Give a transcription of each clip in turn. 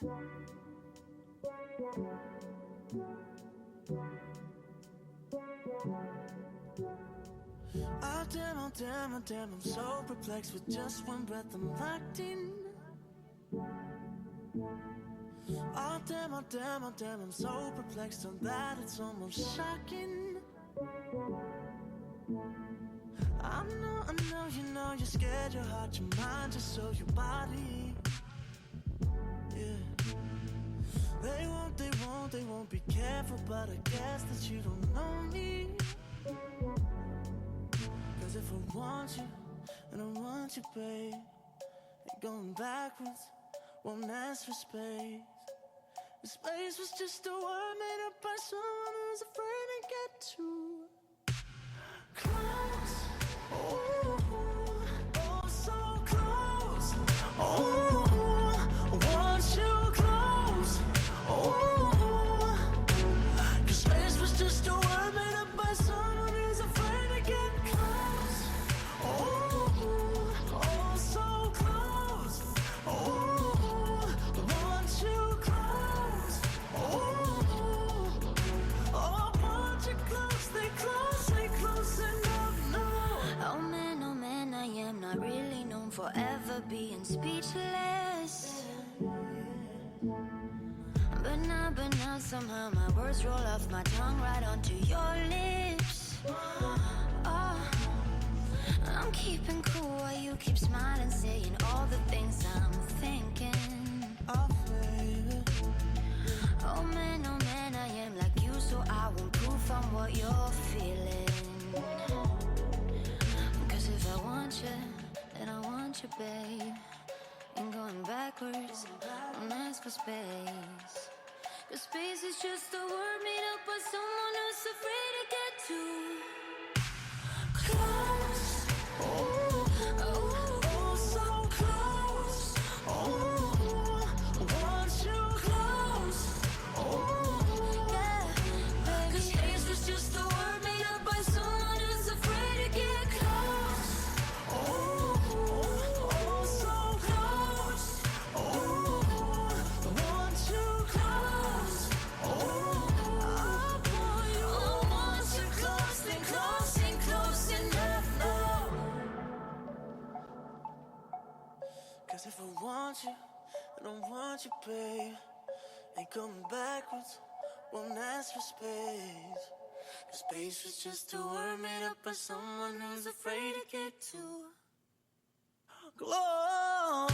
Oh damn, oh damn, oh damn, I'm so perplexed with just one breath I'm locked in. Oh damn, oh damn, oh damn, I'm so perplexed on that it's almost shocking. I know, you know, you're scared, your heart, your mind, just so your body. Yeah. They won't be careful, but I guess that you don't know me. Cause if I want you, and I want you, babe, ain't going backwards, won't ask for space. The space was just a word made up by someone who's afraid to get too close. Oh, so close. Oh, I want you close. Oh, 'cause space was just a word made up by someone who's afraid to get close. Oh, so close. Oh, I want you close. Oh, I want you close. Stay close enough, no. Oh man, I am not really known for ever being speechless. But now somehow my words roll off my tongue right onto your lips. Oh, I'm keeping cool while you keep smiling, saying all the things I'm thinking. Oh, baby. Oh man, I am like you, so I won't proof on what you're feeling. Cause if I want you, then I want you, babe. Ain't going backwards, won't ask for space. Cause space is just a word made up by someone who's afraid to get too close. Oh, so close. Oh, I want you close. Oh, Yeah, baby. Cause space was just a word made up by someone who's afraid to get close. oh, so close. Oh, I want you close. I want you close and close enough now. 'Cause if I want you, I don't want you, babe. Ain't coming backwards, won't ask for space. 'Cause space was just a word made up by someone who's afraid to get too close.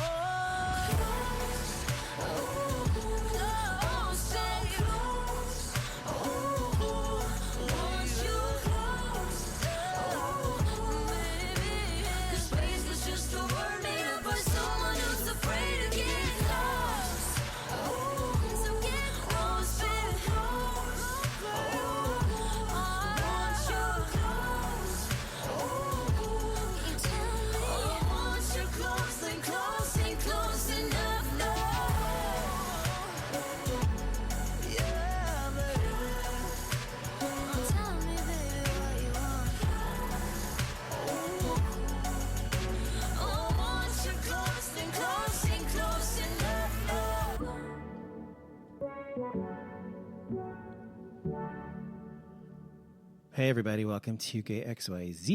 Hey everybody, welcome to Gayxyz.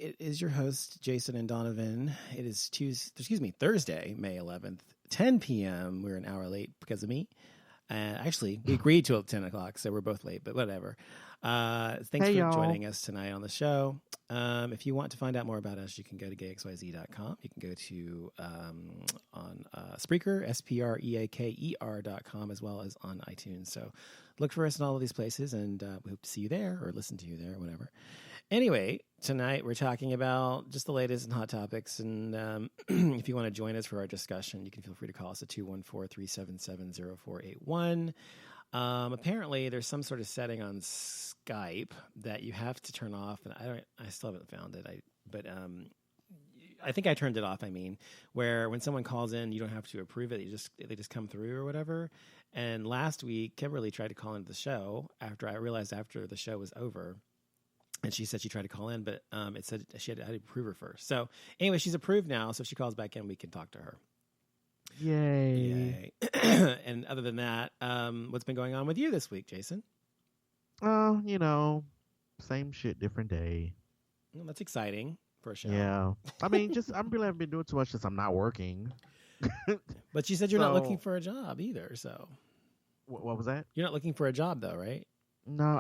It is your host, Jason and Donovan. It is Thursday, May 11th, 10 p.m. We're an hour late because of me. Actually, we agreed to 10 o'clock, so we're both late, but whatever. Thanks for joining us tonight on the show. If you want to find out more about us, you can go to gayxyz.com. You can go to on Spreaker, SPREAKER.com, as well as on iTunes. So look for us in all of these places, and we hope to see you there or listen to you there, whatever. Anyway, tonight we're talking about just the latest and hot topics, and if you want to join us for our discussion, you can feel free to call us at 214-377-0481. Apparently there's some sort of setting on Skype that you have to turn off, and I still haven't found it. But I think I turned it off. I mean, where when someone calls in, you don't have to approve it. They just come through or whatever. And last week, Kimberly tried to call into the show after the show was over. And she said she tried to call in, but it said she had to approve her first. So anyway, she's approved now. So if she calls back in, we can talk to her. Yay. And other than that, what's been going on with you this week, Jason? You know, same shit, different day. Well, that's exciting for a show. Yeah. I mean, I really haven't been doing too much since I'm not working. But you said you're not looking for a job either, so. What was that? You're not looking for a job, though, right? No,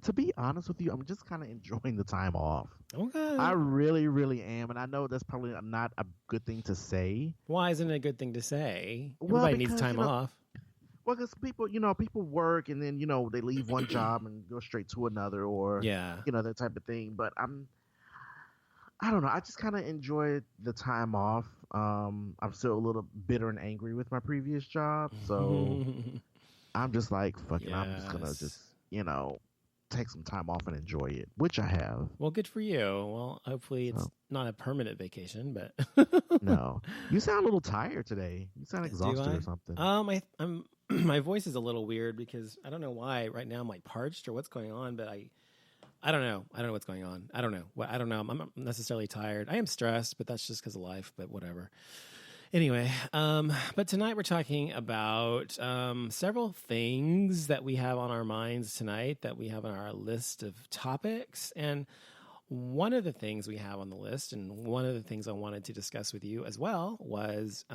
to be honest with you, I'm just kind of enjoying the time off. Okay. I really, really am, and I know that's probably not a good thing to say. Why isn't it a good thing to say? Well, Everybody needs time off. Well, because people work and then they leave one job and go straight to another, or that type of thing. But I don't know. I just kind of enjoy the time off. I'm still a little bitter and angry with my previous job, so I'm just like, fuck it. I'm just gonna take some time off and enjoy it, which I have. Well, good for you. Well, hopefully it's not a permanent vacation, but no. You sound a little tired today. You sound exhausted or something. I'm my voice is a little weird because I don't know why. Right now I'm like parched or what's going on, but I don't know. I don't know what's going on. I don't know. I don't know. I'm not necessarily tired. I am stressed, but that's just because of life, but whatever. Anyway, but tonight we're talking about several things that we have on our minds tonight, that we have on our list of topics. And one of the things we have on the list, and one of the things I wanted to discuss with you as well, was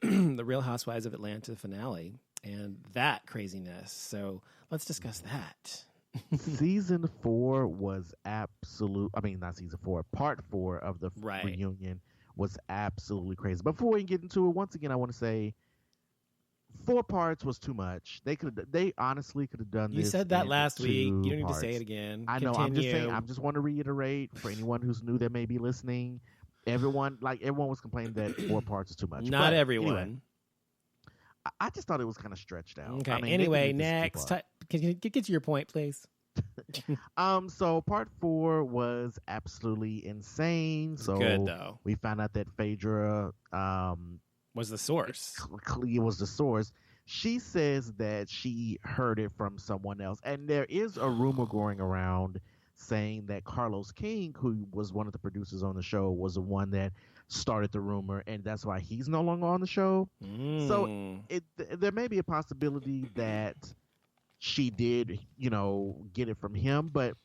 the Real Housewives of Atlanta finale and that craziness. So let's discuss that. Season 4 was absolute. I mean, not season 4. Part 4 of the reunion was absolutely crazy. Before we get into it, once again, I want to say 4 parts was too much. They honestly could have done this. You said that last week. You don't need to say it again. I know. I'm just saying. I just want to reiterate for anyone who's new that may be listening. Everyone was complaining that 4 parts is too much. Not everyone. Anyway, I just thought it was kind of stretched out. Okay. I mean, anyway, next. Can you get to your point, please? So part 4 was absolutely insane. So good, though. We found out that Phaedra was the source. Was the source. She says that she heard it from someone else, and there is a rumor going around saying that Carlos King, who was one of the producers on the show, was the one that started the rumor, and that's why he's no longer on the show. So there may be a possibility that she did, get it from him, but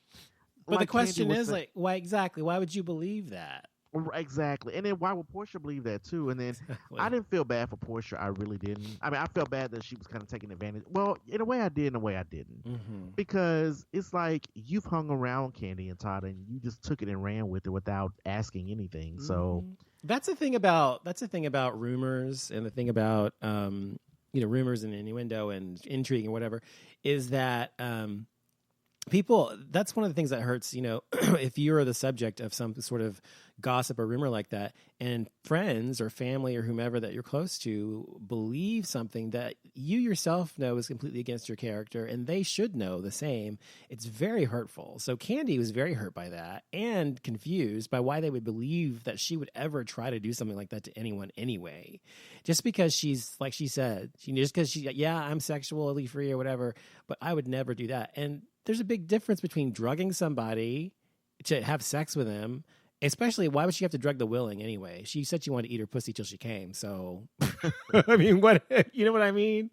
the question is why exactly? Why would you believe that? Exactly. And then why would Portia believe that too? And then exactly. I didn't feel bad for Portia. I really didn't. I mean, I felt bad that she was kind of taking advantage. Well, in a way I did, in a way I didn't. Mm-hmm. Because it's like you've hung around Candy and Todd and you just took it and ran with it without asking anything. Mm-hmm. So that's the thing about rumors, and the thing about rumors and innuendo and intrigue and whatever is that people, that's one of the things that hurts, if you're the subject of some sort of gossip or rumor like that, and friends or family or whomever that you're close to believe something that you yourself know is completely against your character, and they should know the same. It's very hurtful. So Candy was very hurt by that and confused by why they would believe that she would ever try to do something like that to anyone anyway. Just because she's, like she said, just because I'm sexually free or whatever, but I would never do that. And there's a big difference between drugging somebody to have sex with them. Especially, why would she have to drug the willing anyway? She said she wanted to eat her pussy till she came. So, I mean, what, you know what I mean?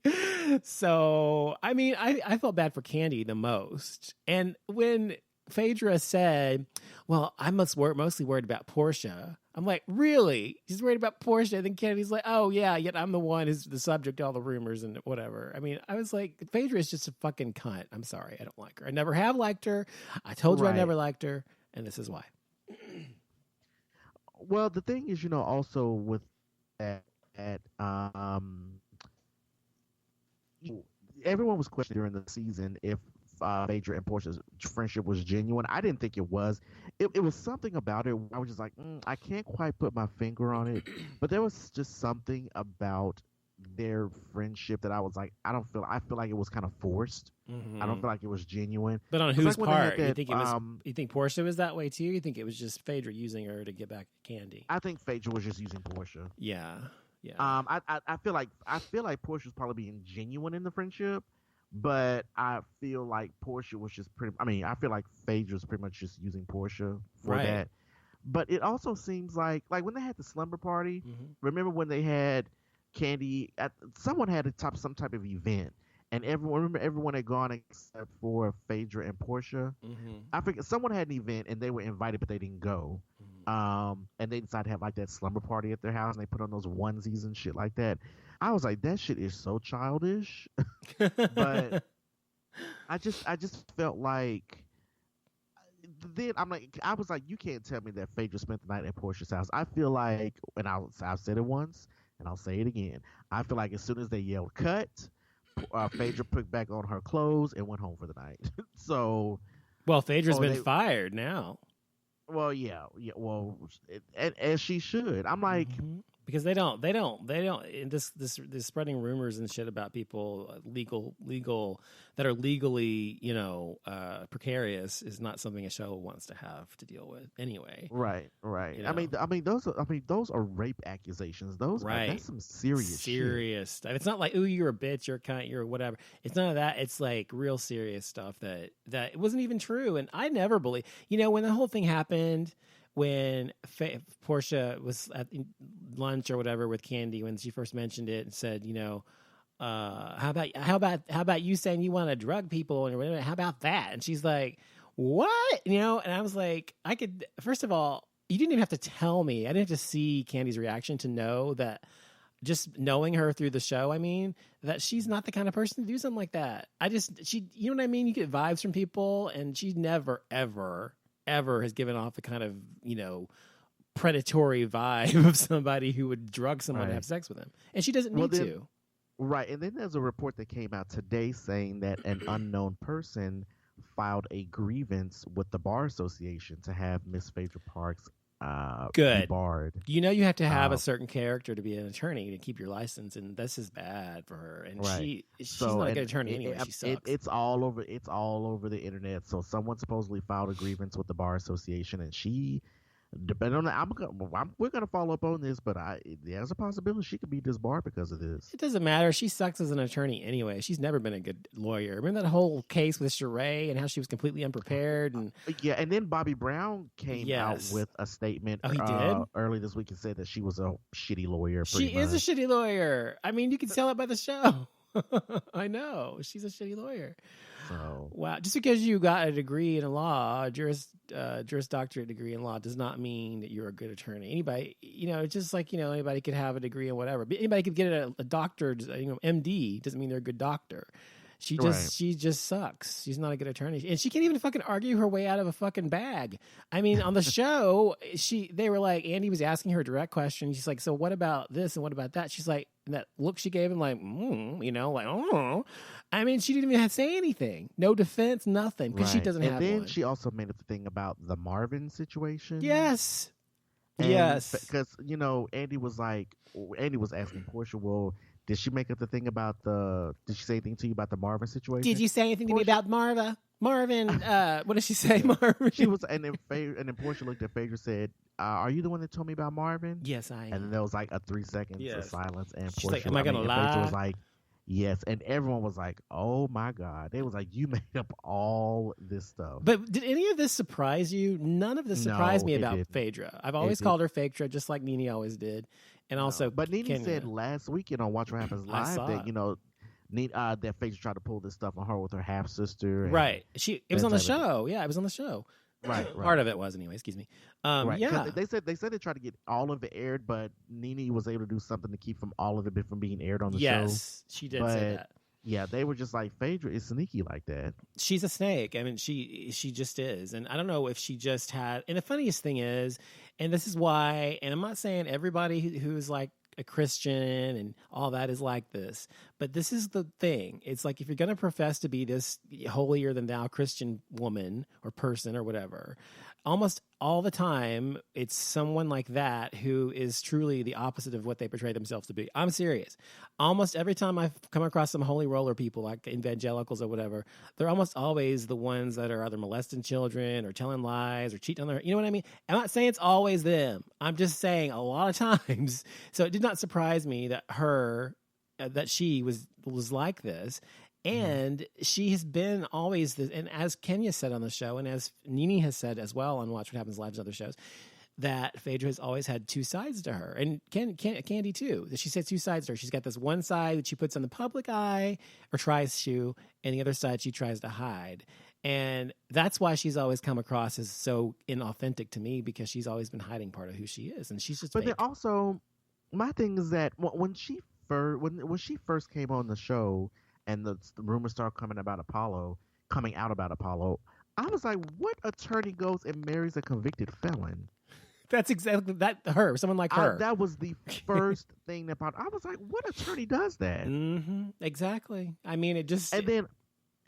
So, I mean, I felt bad for Candy the most. And when Phaedra said, well, I'm mostly worried about Portia, I'm like, really? She's worried about Portia? And then Candy's like, oh, yeah, yet I'm the one who's the subject to all the rumors and whatever. I mean, I was like, Phaedra is just a fucking cunt. I'm sorry. I don't like her. I never have liked her. I told you I never liked her. And this is why. Well, the thing is, also with that, everyone was questioning during the season if Phaedra and Portia's friendship was genuine. I didn't think it was. It was something about it. I was just like, I can't quite put my finger on it, but there was just something about their friendship that I was like, I feel like it was kind of forced. Mm-hmm. I don't feel like it was genuine. But on whose part? You think you think Portia was that way too? You think it was just Phaedra using her to get back at Candy? I think Phaedra was just using Portia. Yeah. I feel like Portia's probably being genuine in the friendship, but I feel like Portia was just I feel like Phaedra's pretty much just using Portia for that. But it also seems like when they had the slumber party, mm-hmm. Remember when they had Candy, someone had to top some type of event, and everyone had gone except for Phaedra and Portia. I forget, someone had an event and they were invited, but they didn't go. And they decided to have like that slumber party at their house, and they put on those onesies and shit like that. I was like, that shit is so childish. But I just felt like, then I was like, you can't tell me that Phaedra spent the night at Portia's house. I feel like, and I've said it once, and I'll say it again. I feel like as soon as they yelled cut, Phaedra put back on her clothes and went home for the night. So, well, Phaedra's been fired now. Well, yeah. Well, as she should. I'm like, because they don't. This spreading rumors and shit about people legal that are legally, precarious is not something a show wants to have to deal with anyway. Right. You know? I mean those are rape accusations. That's some serious stuff. It's not like, ooh, you're a bitch, you're a cunt, you're whatever. It's none of that. It's like real serious stuff that it wasn't even true. And I never believed. When the whole thing happened, when Portia was at lunch or whatever with Candy, when she first mentioned it and said, how about you saying you want to drug people and how about that? And she's like, what? And I was like, first of all, you didn't even have to tell me. I didn't have to see Candy's reaction to know that, just knowing her through the show, that she's not the kind of person to do something like that. You know what I mean? You get vibes from people, and she never, ever has given off the kind of, predatory vibe of somebody who would drug someone to have sex with him. And she doesn't need to. Right. And then there's a report that came out today saying that an unknown person filed a grievance with the Bar Association to have Miss Phaedra Parks barred. You have to have a certain character to be an attorney to keep your license, and this is bad for her. And she's not a good attorney anyway. She sucks. It's all over the internet. So someone supposedly filed a grievance with the Bar Association, and she, depending on that, we're gonna follow up on this, but there's a possibility she could be disbarred because of this. It doesn't matter. She sucks as an attorney anyway. She's never been a good lawyer. Remember that whole case with Sheree and how she was completely unprepared? And and then Bobby Brown came out with a statement early this week and said that she was a shitty lawyer. She is a shitty lawyer. You can tell it by the show. I know. She's a shitty lawyer. So, wow. Just because you got a degree in law, a Juris Doctorate degree in law, does not mean that you're a good attorney. Anybody, it's just like, anybody could have a degree in whatever. But anybody could get a doctor, MD, doesn't mean they're a good doctor. She just sucks. She's not a good attorney. And she can't even fucking argue her way out of a fucking bag. On the show, they were like, Andy was asking her a direct question. She's like, so what about this and what about that? She's like, and that look she gave him, like, oh. She didn't even have to say anything. No defense, nothing, because she doesn't have one. And then she also made up the thing about the Marvin situation. Yes. Because, Andy was asking Portia, well, did she make up the thing about did she say anything to you about the Marvin situation? Did you say anything to me about Marvin? What did she say, Marvin? She was, and then Portia looked at Phaedra and said, are you the one that told me about Marvin? Yes, I am. And then there was like a 3 seconds of silence, and she's Portia, like, am I gonna lie? Phaedra was like, yes, and everyone was like, oh my God. They was like, you made up all this stuff. But did any of this surprise you? None of this surprised me about Phaedra. I've always called her Phaedra, just like Nene always did. And also, but Nene said last weekend on Watch What Happens Live that that Phaedra tried to pull this stuff on her with her half sister. Right. It was on the show. Yeah, it was on the show. Right. Part of it was, anyway. Excuse me. Right. Yeah. They said they tried to get all of it aired, but Nene was able to do something to keep from all of it from being aired on the show. Yes, she did say that. Yeah, they were just like, Phaedra is sneaky like that. She's a snake. She just is. And I don't know if she just had... And the funniest thing is, and this is why, and I'm not saying everybody who's like a Christian and all that is like this, but this is the thing. It's like, if you're going to profess to be this holier than thou Christian woman or person or whatever, almost all the time, it's someone like that who is truly the opposite of what they portray themselves to be. I'm serious. Almost every time I've come across some holy roller people, like evangelicals or whatever, they're almost always the ones that are either molesting children or telling lies or cheating on their... You know what I mean? I'm not saying it's always them. I'm just saying a lot of times. So it did not surprise me that she was like this. And she has been always, and as Kenya said on the show, and as Nene has said as well on Watch What Happens Live and other shows, that Phaedra has always had two sides to her, and Candy too. That she said two sides to her. She's got this one side that she puts on the public eye, or tries to, and the other side she tries to hide. And that's why she's always come across as so inauthentic to me, because she's always been hiding part of who she is, and she's just. But fake. then also, my thing is that when she first came on the show, and the rumors started coming out about Apollo, I was like, what attorney goes and marries a convicted felon? That's exactly her. Someone like her. That was the first thing that I was like, what attorney does that? Mm-hmm. Exactly. I mean, it just.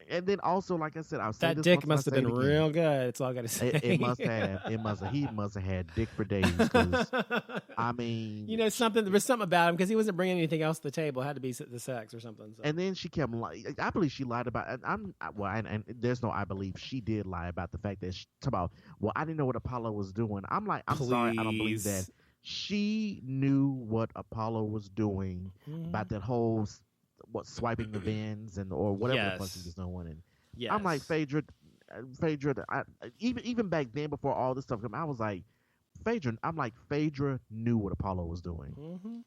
And then also, like I said, I'll say that dick must have been real good. It's all I got to say. It must have. He must have had dick for days. 'Cause, I mean, there was something about him because he wasn't bringing anything else to the table. It had to be the sex or something. So. And then she kept lying. I believe she lied about. And there's no. I believe she did lie about the fact that I didn't know what Apollo was doing. I'm like, I'm sorry, I don't believe that. She knew what Apollo was doing about that whole. Swiping the bins or whatever the fuck he was doing, and I'm like Phaedra. Even back then, before all this stuff came, I was like Phaedra. Phaedra knew what Apollo was doing,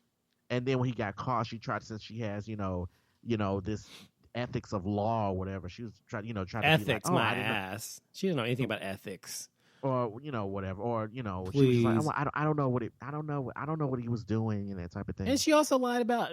and then when he got caught, she tried, since she has this ethics of law or whatever. She was trying to ethics. My ass. She didn't know anything about ethics. Or whatever, or she was like, I don't know what he was doing, and that type of thing. And she also lied about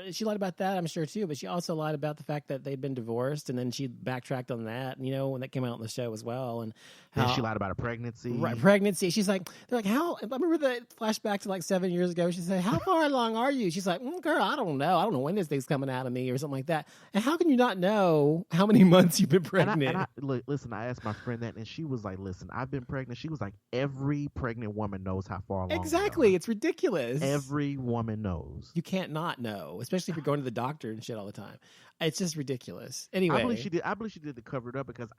that, I'm sure too. But she also lied about the fact that they'd been divorced, and then she backtracked on that. When that came out on the show as well, and how she lied about a pregnancy. Right, pregnancy. She's like, they're like, how? I remember the flashback to like 7 years ago. She said, "How far along are you?" She's like, "Girl, I don't know. I don't know when this thing's coming out of me," or something like that. And how can you not know how many months you've been pregnant? Listen, I asked my friend that, and she was like, "Listen, I've been pregnant." She was like, every pregnant woman knows how far along. Exactly. It's ridiculous. Every woman knows. You can't not know, especially if you're going to the doctor and shit all the time. It's just ridiculous. Anyway, I believe she did to cover it up, because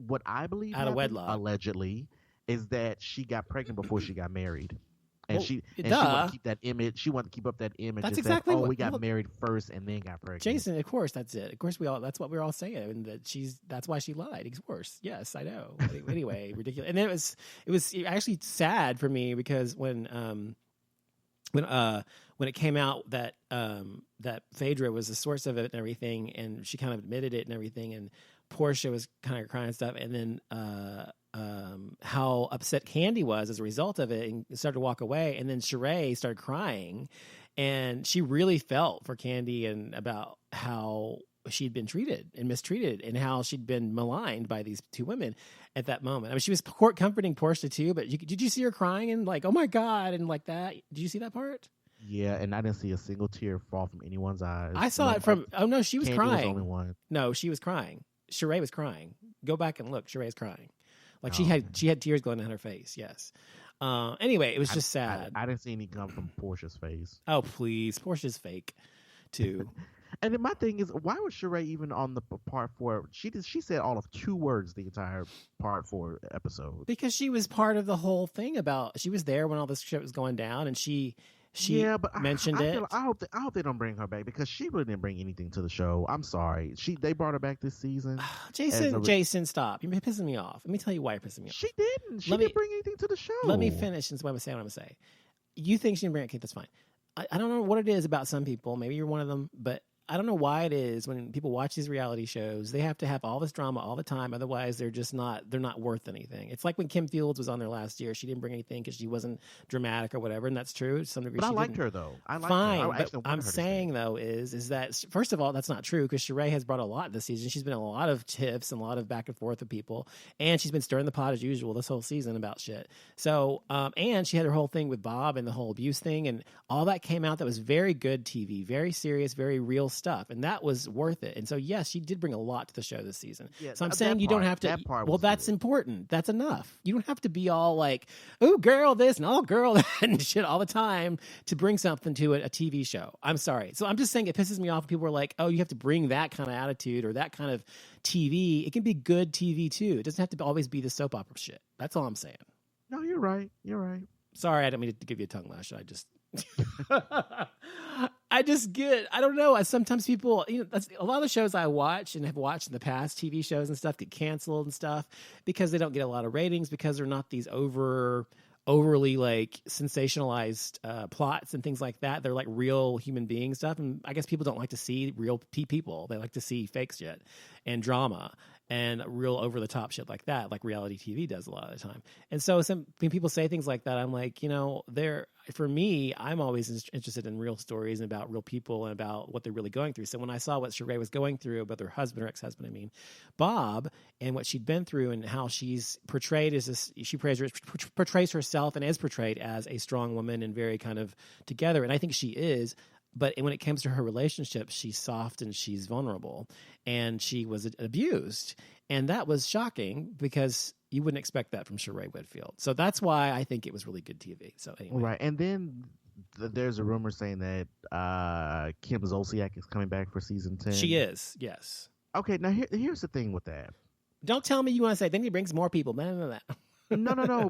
what I believe out of wedlock, allegedly, is that she got pregnant before she got married. And she wanted to keep that image. She wanted to keep up that image. That's exactly we got married first and then got pregnant. Jason, of course, that's it. Of course, that's what we're all saying, and that's why she lied. Of course, yes, I know. Anyway, ridiculous. And then it was actually sad for me, because when it came out that that Phaedra was the source of it and everything, and she kind of admitted it and everything, and Portia was kind of crying and stuff, and then how upset Candy was as a result of it, and started to walk away, and then Sheree started crying, and she really felt for Candy and about how she'd been treated and mistreated, and how she'd been maligned by these two women at that moment. I mean, she was comforting Portia too, but did you see her crying and like, oh my God, and like that? Did you see that part? Yeah, and I didn't see a single tear fall from anyone's eyes. I saw it from. Oh no, she was Candy crying. Was the only one. No, she was crying. Sheree was crying. Go back and look. Sheree's crying. Like she had tears going down her face. Yes. Anyway, it was just sad. I didn't see any come from Portia's face. Oh please, Portia's fake, too. And then my thing is, why was Sheree even on the part 4? She said all of 2 words the entire part 4 episode. Because she was part of the whole thing she was there when all this shit was going down, and she mentioned it. I hope they don't bring her back, because she really didn't bring anything to the show. I'm sorry. They brought her back this season. Jason, stop. You're pissing me off. Let me tell you why you're pissing me off. She didn't. She didn't bring anything to the show. Let me finish and what I'm going to say. You think she didn't bring it? Okay, that's fine. I don't know what it is about some people. Maybe you're one of them, but I don't know why it is when people watch these reality shows, they have to have all this drama all the time. Otherwise, they're not worth anything. It's like when Kim Fields was on there last year. She didn't bring anything because she wasn't dramatic or whatever, and that's true to some degree. But I liked her, though. Fine, but I'm saying, though, is that, first of all, that's not true, because Sheree has brought a lot this season. She's been in a lot of tiffs and a lot of back and forth with people, and she's been stirring the pot as usual this whole season about shit. So, and she had her whole thing with Bob and the whole abuse thing, and all that came out that was very good TV, very serious, very real stuff, and that was worth it. And so, yes, she did bring a lot to the show this season. Yeah, so I'm saying you don't have to. Well, that's important. That's enough. You don't have to be all like, "Oh, girl, this and oh, girl that," and shit all the time to bring something to a TV show. I'm sorry. So I'm just saying it pisses me off when people are like, "Oh, you have to bring that kind of attitude or that kind of TV." It can be good TV too. It doesn't have to always be the soap opera shit. That's all I'm saying. No, you're right. You're right. Sorry, I didn't mean to give you a tongue lash. I don't know. Sometimes people, a lot of the shows I watch and have watched in the past, TV shows and stuff, get canceled and stuff because they don't get a lot of ratings, because they're not these over overly like sensationalized plots and things like that. They're like real human being stuff, and I guess people don't like to see real people. They like to see fake shit and drama and real over the top shit like that, like reality TV does a lot of the time. And so when people say things like that, I'm like, for me, I'm always interested in real stories and about real people and about what they're really going through. So when I saw what Sheree was going through about her husband or ex-husband, Bob, and what she'd been through and how she's portrayed she portrays herself and is portrayed as a strong woman and very kind of together. And I think she is. But when it comes to her relationship, she's soft and she's vulnerable, and she was abused. And that was shocking because you wouldn't expect that from Sheree Whitfield. So that's why I think it was really good TV. So anyway. Right. And then there's a rumor saying that Kim Zolciak is coming back for season 10. She is, yes. Okay, now here's the thing with that. Don't tell me you want to say, then he brings more people. No. No.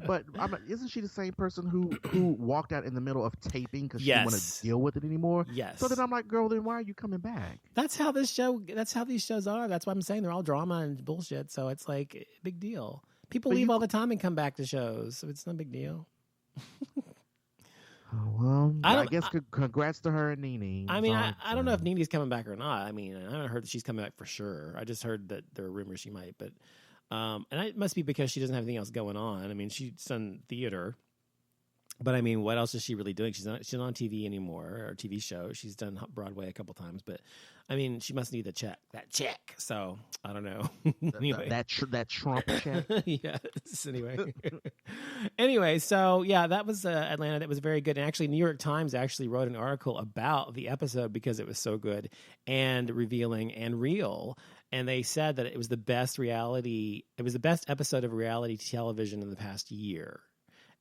But isn't she the same person who walked out in the middle of taping because she didn't want to deal with it anymore? Yes. So then I'm like, girl, then why are you coming back? That's how these shows are. That's why I'm saying they're all drama and bullshit. So it's like big deal. People leave all the time and come back to shows, so it's no big deal. Well, I guess congrats to her and Nene. I mean, I don't know if Nene's coming back or not. I mean, I haven't heard that she's coming back for sure. I just heard that there are rumors she might, but. And it must be because she doesn't have anything else going on. I mean, she's done theater, but I mean, what else is she really doing? She's not on TV anymore, or TV show. She's done Broadway a couple times, but I mean, she must need that check. So I don't know. Anyway, that Trump check. Yes. Anyway, so yeah, that was Atlanta. That was very good. And actually, New York Times actually wrote an article about the episode because it was so good and revealing and real. And they said that it was the best episode of reality television in the past year.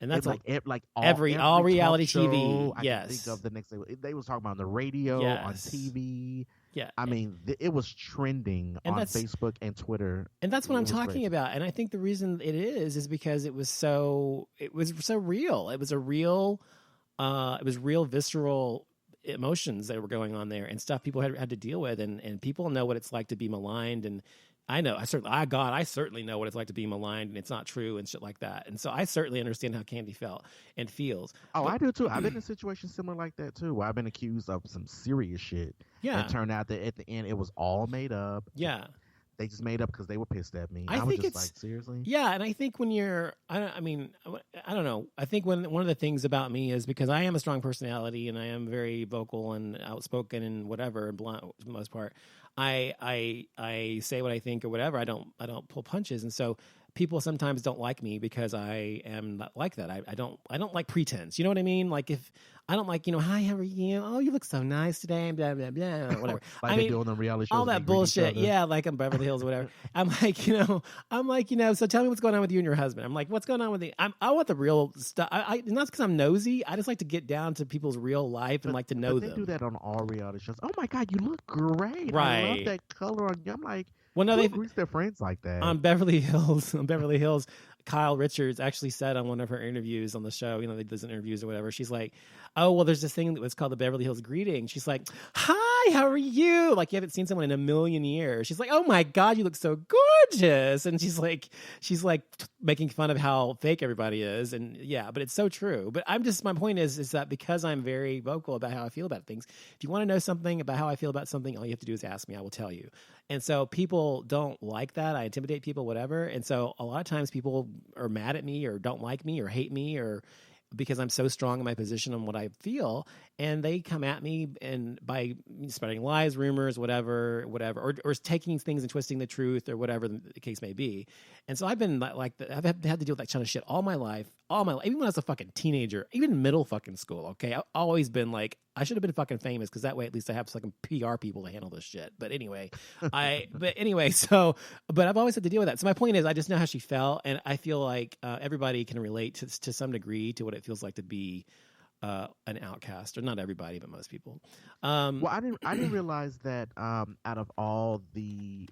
And that's all reality TV. I yes. can think of the next day. They was talking about on the radio, on TV. Yeah. I mean, it was trending on Facebook and Twitter. And that's what I'm talking about. And I think the reason it is because it was so real. It was real visceral emotions that were going on there and stuff people had to deal with, and people know what it's like to be maligned, and I certainly know what it's like to be maligned and it's not true and shit like that. And so I certainly understand how Candy felt and feels. I do too. I've been in a situation similar like that too, where I've been accused of some serious shit. Yeah. And it turned out that at the end it was all made up. Yeah. They just made up because they were pissed at me. I was think just like, seriously? Yeah, and I think when you're, I don't know. I think one of the things about me is because I am a strong personality and I am very vocal and outspoken and whatever, and blunt for the most part. I say what I think or whatever. I don't pull punches, and so people sometimes don't like me because I am not like that. I don't like pretense. You know what I mean? Like if I don't like, hi, how are you? Oh, you look so nice today, blah blah blah, whatever. Like they do on the reality shows. All that bullshit. Yeah, like I'm Beverly Hills, whatever. I'm like, so tell me what's going on with you and your husband. I'm like, what's going on with you? I want the real stuff. Not because I'm nosy. I just like to get down to people's real life and like to know them. They do that on all reality shows. Oh my God, you look great. Right. I love that color on you. I'm like, well, no, they've their friends like that. On Beverly Hills, Kyle Richards actually said on one of her interviews on the show, they do interviews or whatever. She's like, oh, well, there's this thing that was called the Beverly Hills greeting. She's like, hi, how are you? Like you haven't seen someone in a million years. She's like, oh my God, you look so gorgeous. And she's like making fun of how fake everybody is. And yeah, but it's so true. But my point is that because I'm very vocal about how I feel about things, if you want to know something about how I feel about something, all you have to do is ask me. I will tell you. And so people don't like that. I intimidate people, whatever. And so a lot of times people are mad at me or don't like me or hate me or because I'm so strong in my position on what I feel, and they come at me and by spreading lies, rumors, whatever, or taking things and twisting the truth or whatever the case may be. And so I've been like, I've had to deal with that kind of shit all my life, even when I was a fucking teenager, even middle fucking school. Okay. I've always been like, I should have been fucking famous because that way at least I have some PR people to handle this shit. But anyway, but I've always had to deal with that. So my point is, I just know how she felt, and I feel like everybody can relate to some degree to what it feels like to be an outcast, or not everybody, but most people. Well, I didn't realize that out of all the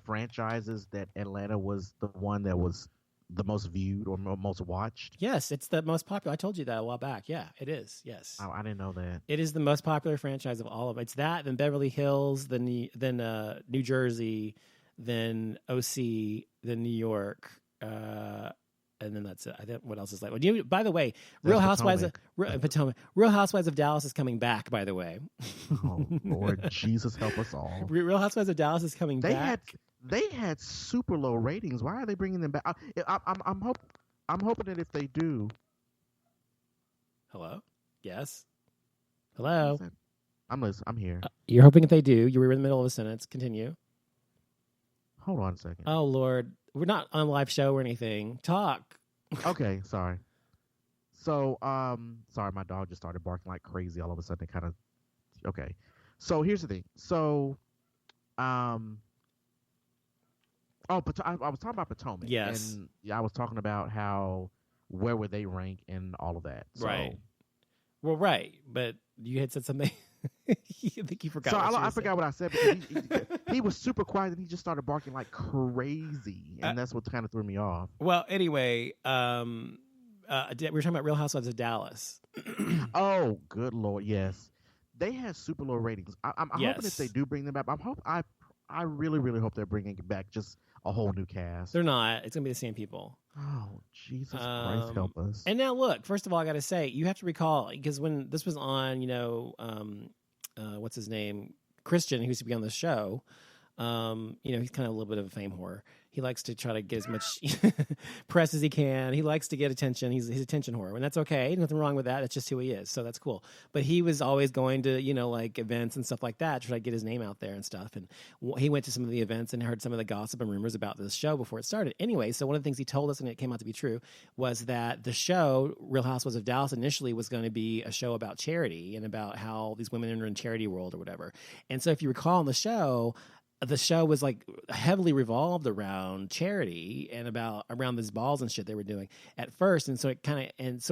franchises, that Atlanta was the one that was the most viewed or most watched. Yes, it's the most popular. I told you that a while back. Yeah, it is. Yes. Oh, I didn't know that. It is the most popular franchise of all of it. It's that, then Beverly Hills, then New Jersey, then OC, then New York, and then that's it. I think what else is like? Well, by the way, Potomac. Real Housewives of Dallas is coming back. By the way, Oh Lord Jesus, help us all. Real Housewives of Dallas is coming back. They had super low ratings. Why are they bringing them back? I'm hoping that if they do. Hello. Yes. Hello. I'm here. You're hoping if they do. You were in the middle of a sentence. Continue. Hold on a second. Oh Lord, we're not on a live show or anything. Talk. Okay, sorry. So, sorry, my dog just started barking like crazy all of a sudden. Okay. So here's the thing. So, I was talking about Potomac. Yes. And I was talking about where would they rank and all of that. So, right. Well, right, but you had said something. I think you forgot. So I forgot what I said because he was super quiet and he just started barking like crazy, and that's what kind of threw me off. Well, anyway, we were talking about Real Housewives of Dallas. Oh, good Lord, yes, they had super low ratings. I'm hoping if they do bring them back, I really, really hope they're bringing back just a whole new cast. They're not. It's gonna be the same people. Oh, Jesus Christ, help us! And now look. First of all, I got to say you have to recall because when this was on, what's his name, Christian, who used to be on the show. He's kind of a little bit of a fame whore. He likes to try to get as much press as he can. He likes to get attention. He's attention whore, and that's okay. Nothing wrong with that. That's just who he is. So that's cool. But he was always going to, like events and stuff like that to try to get his name out there and stuff. And he went to some of the events and heard some of the gossip and rumors about this show before it started. Anyway, so one of the things he told us, and it came out to be true, was that the show, Real Housewives of Dallas, initially was going to be a show about charity and about how these women are in charity world or whatever. And so if you recall on the show was like heavily revolved around charity and around these balls and shit they were doing at first. And so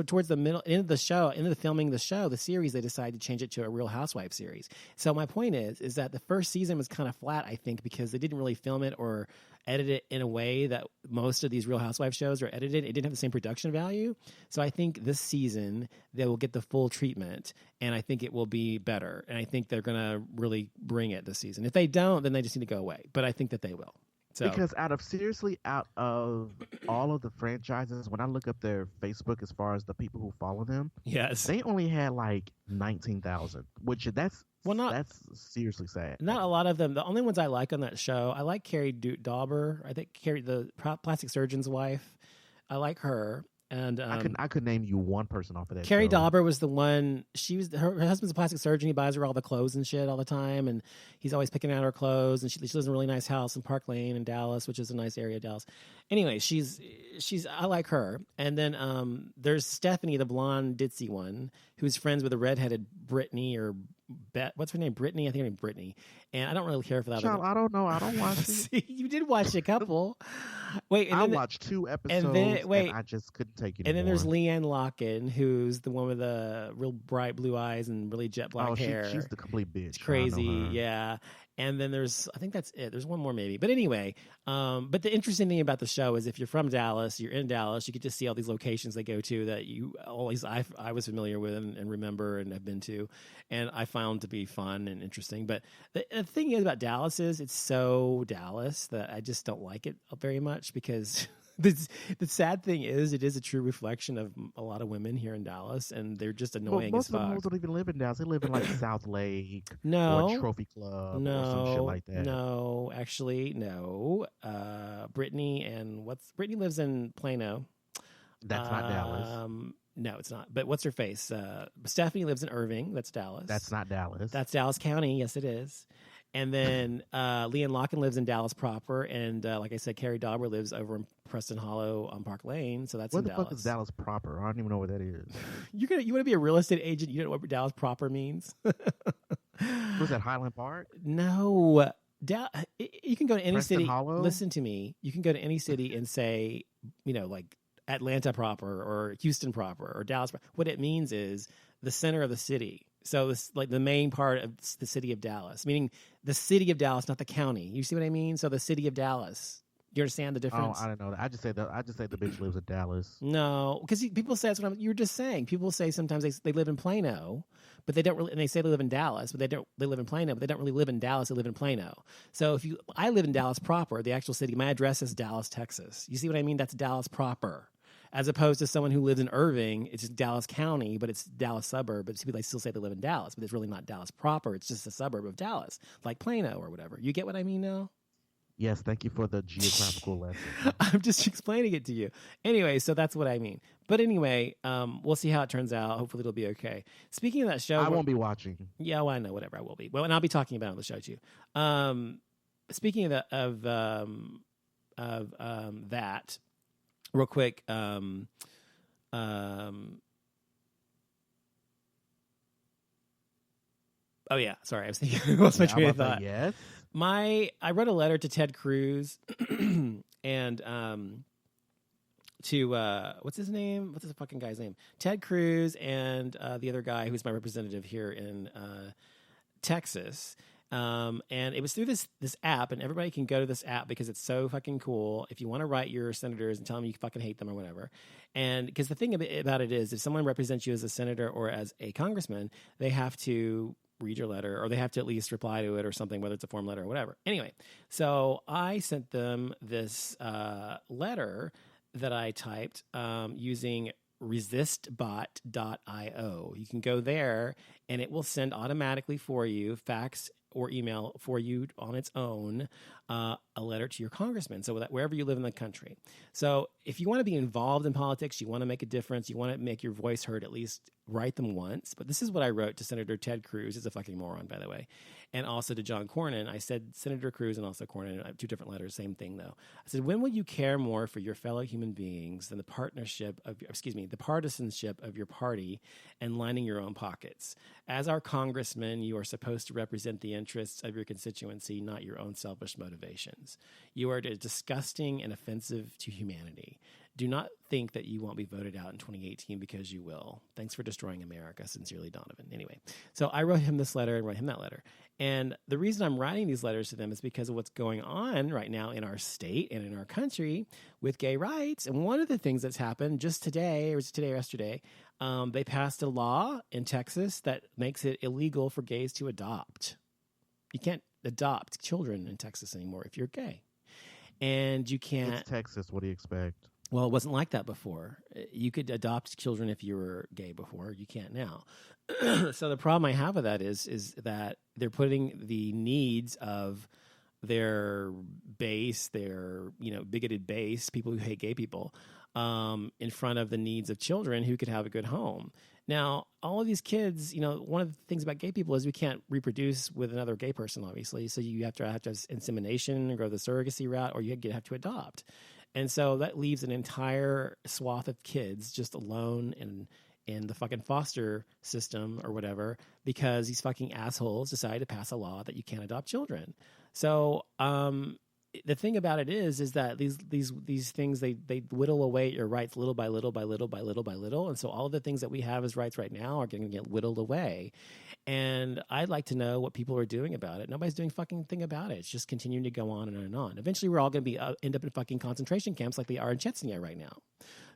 towards the end of the filming of the show, the series, they decided to change it to a Real Housewives series. So my point is that the first season was kind of flat, I think, because they didn't really film it or edit it in a way that most of these Real Housewives shows are edited. It didn't have the same production value. So I think this season they will get the full treatment, and I think it will be better. And I think they're going to really bring it this season. If they don't, then they just need to go away. But I think that they will. So. Because out of all of the franchises, when I look up their Facebook as far as the people who follow them, yes, they only had like 19,000, which that's seriously sad. Not a lot of them. The only ones I like on that show, I like Carrie Dauber. I think Carrie, the plastic surgeon's wife. I like her. And I could name you one person off of that. Carrie show. Dauber was the one. Her husband's a plastic surgeon. He buys her all the clothes and shit all the time, and he's always picking out her clothes. And she lives in a really nice house in Park Lane in Dallas, which is a nice area of Dallas. Anyway, she's I like her. And then there's Stephanie, the blonde ditzy one, who's friends with a redheaded Brittany or what's her name? Brittany. I think her name Brittany. And I don't really care for that. Child, I don't know. I don't watch it. See, you did watch a couple. Wait, I watched 2 episodes, and I just couldn't take it anymore. And then there's Leanne Locken, who's the one with the real bright blue eyes and really jet black hair. She's the complete bitch. It's crazy, yeah. And then I think that's it. There's one more maybe. But anyway, but the interesting thing about the show is if you're from Dallas, you're in Dallas, you get to see all these locations they go to that I was familiar with and remember and have been to, and I found to be fun and interesting. But the thing is about Dallas is it's so Dallas that I just don't like it very much because the sad thing is it is a true reflection of a lot of women here in Dallas, and they're just annoying as fuck. Most of them don't even live in Dallas. They live in like South Lake or Trophy Club or some shit like that. No, actually, no. Brittany Brittany lives in Plano. That's not Dallas. No, it's not. But what's her face? Stephanie lives in Irving. That's Dallas. That's not Dallas. That's Dallas County. Yes, it is. And then Leanne Locken lives in Dallas proper, and like I said, Carrie Dauber lives over in Preston Hollow on Park Lane. So that's in Dallas. Where the fuck is Dallas proper? I don't even know where that is. You want to be a real estate agent? You don't know what Dallas proper means? Was that Highland Park? No. You can go to any Preston city. Hollow? Listen to me. You can go to any city and say, like Atlanta proper or Houston proper or Dallas proper. What it means is the center of the city. So it's like the main part of the city of Dallas, meaning the city of Dallas, not the county. You see what I mean? So the city of Dallas. Do you understand the difference? Oh, I don't know. I just say the bitch lives in Dallas. No, because people say that's what you were just saying. People say sometimes they live in Plano, but they don't really. And they say they live in Dallas, but they live in Plano, but they don't really live in Dallas. They live in Plano. So I live in Dallas proper, the actual city. My address is Dallas, Texas. You see what I mean? That's Dallas proper. as opposed to someone who lives in Irving. It's just Dallas County, but it's Dallas suburb. But people, they still say they live in Dallas, but it's really not Dallas proper. It's just a suburb of Dallas, like Plano or whatever. You get what I mean now? Yes, thank you for the geographical lesson. I'm just explaining it to you. Anyway, so that's what I mean. But anyway, we'll see how it turns out. Hopefully it'll be okay. Speaking of that show... I won't be watching. Yeah, well, I know, whatever, I will be. Well, and I'll be talking about it on the show, too. Speaking of that, real quick, oh, yeah, sorry, I was thinking... What's my train of thought? Yes. I wrote a letter to Ted Cruz and to what's his name? What's this fucking guy's name? Ted Cruz and the other guy who's my representative here in Texas. And it was through this app, and everybody can go to this app because it's so fucking cool. If you want to write your senators and tell them you fucking hate them or whatever. And because the thing about it is, if someone represents you as a senator or as a congressman, they have to read your letter, or they have to at least reply to it or something, whether it's a form letter or whatever. Anyway, so I sent them this letter that I typed using resistbot.io. You can go there and it will send automatically for you, fax or email for you on its own, a letter to your congressman. So that wherever you live in the country. So if you want to be involved in politics, you want to make a difference, you want to make your voice heard, at least write them once. But this is what I wrote to Senator Ted Cruz. He's a fucking moron, by the way. And also to John Cornyn. I said Senator Cruz and also Cornyn. I have two different letters, same thing though. I said, when will you care more for your fellow human beings than the partisanship of your party and lining your own pockets? As our congressman, you are supposed to represent the interests of your constituency, not your own selfish motivations. You are disgusting and offensive to humanity. Do not think that you won't be voted out in 2018 because you will. Thanks for destroying America. Sincerely, Donovan. Anyway, so I wrote him this letter and wrote him that letter. And the reason I'm writing these letters to them is because of what's going on right now in our state and in our country with gay rights. And one of the things that's happened just today, or was it today or yesterday, they passed a law in Texas that makes it illegal for gays to adopt. You can't adopt children in Texas anymore if you're gay. And you can't... It's Texas. What do you expect? Well, it wasn't like that before. You could adopt children if you were gay before. You can't now. So the problem I have with that is that they're putting the needs of their base, their bigoted base, people who hate gay people, in front of the needs of children who could have a good home. Now, all of these kids, one of the things about gay people is we can't reproduce with another gay person, obviously. So you have to have insemination or go the surrogacy route, or you have to adopt. And so that leaves an entire swath of kids just alone in the fucking foster system or whatever, because these fucking assholes decided to pass a law that you can't adopt children. So the thing about it is that these things, they whittle away at your rights little by little by little by little by little. And so all of the things that we have as rights right now are going to get whittled away. And I'd like to know what people are doing about it. Nobody's doing fucking thing about it. It's just continuing to go on and on and on. Eventually, we're all going to be end up in fucking concentration camps like they are in Chechnya right now.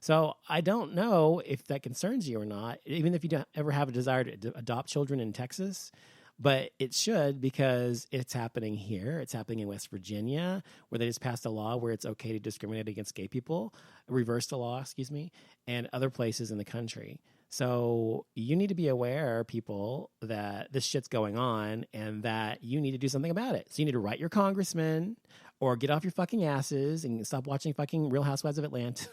So I don't know if that concerns you or not, even if you don't ever have a desire to adopt children in Texas. But it should, because it's happening here. It's happening in West Virginia, where they just passed a law where it's okay to discriminate against gay people, reversed the law, and other places in the country. So you need to be aware, people, that this shit's going on and that you need to do something about it. So you need to write your congressman or get off your fucking asses and stop watching fucking Real Housewives of Atlanta.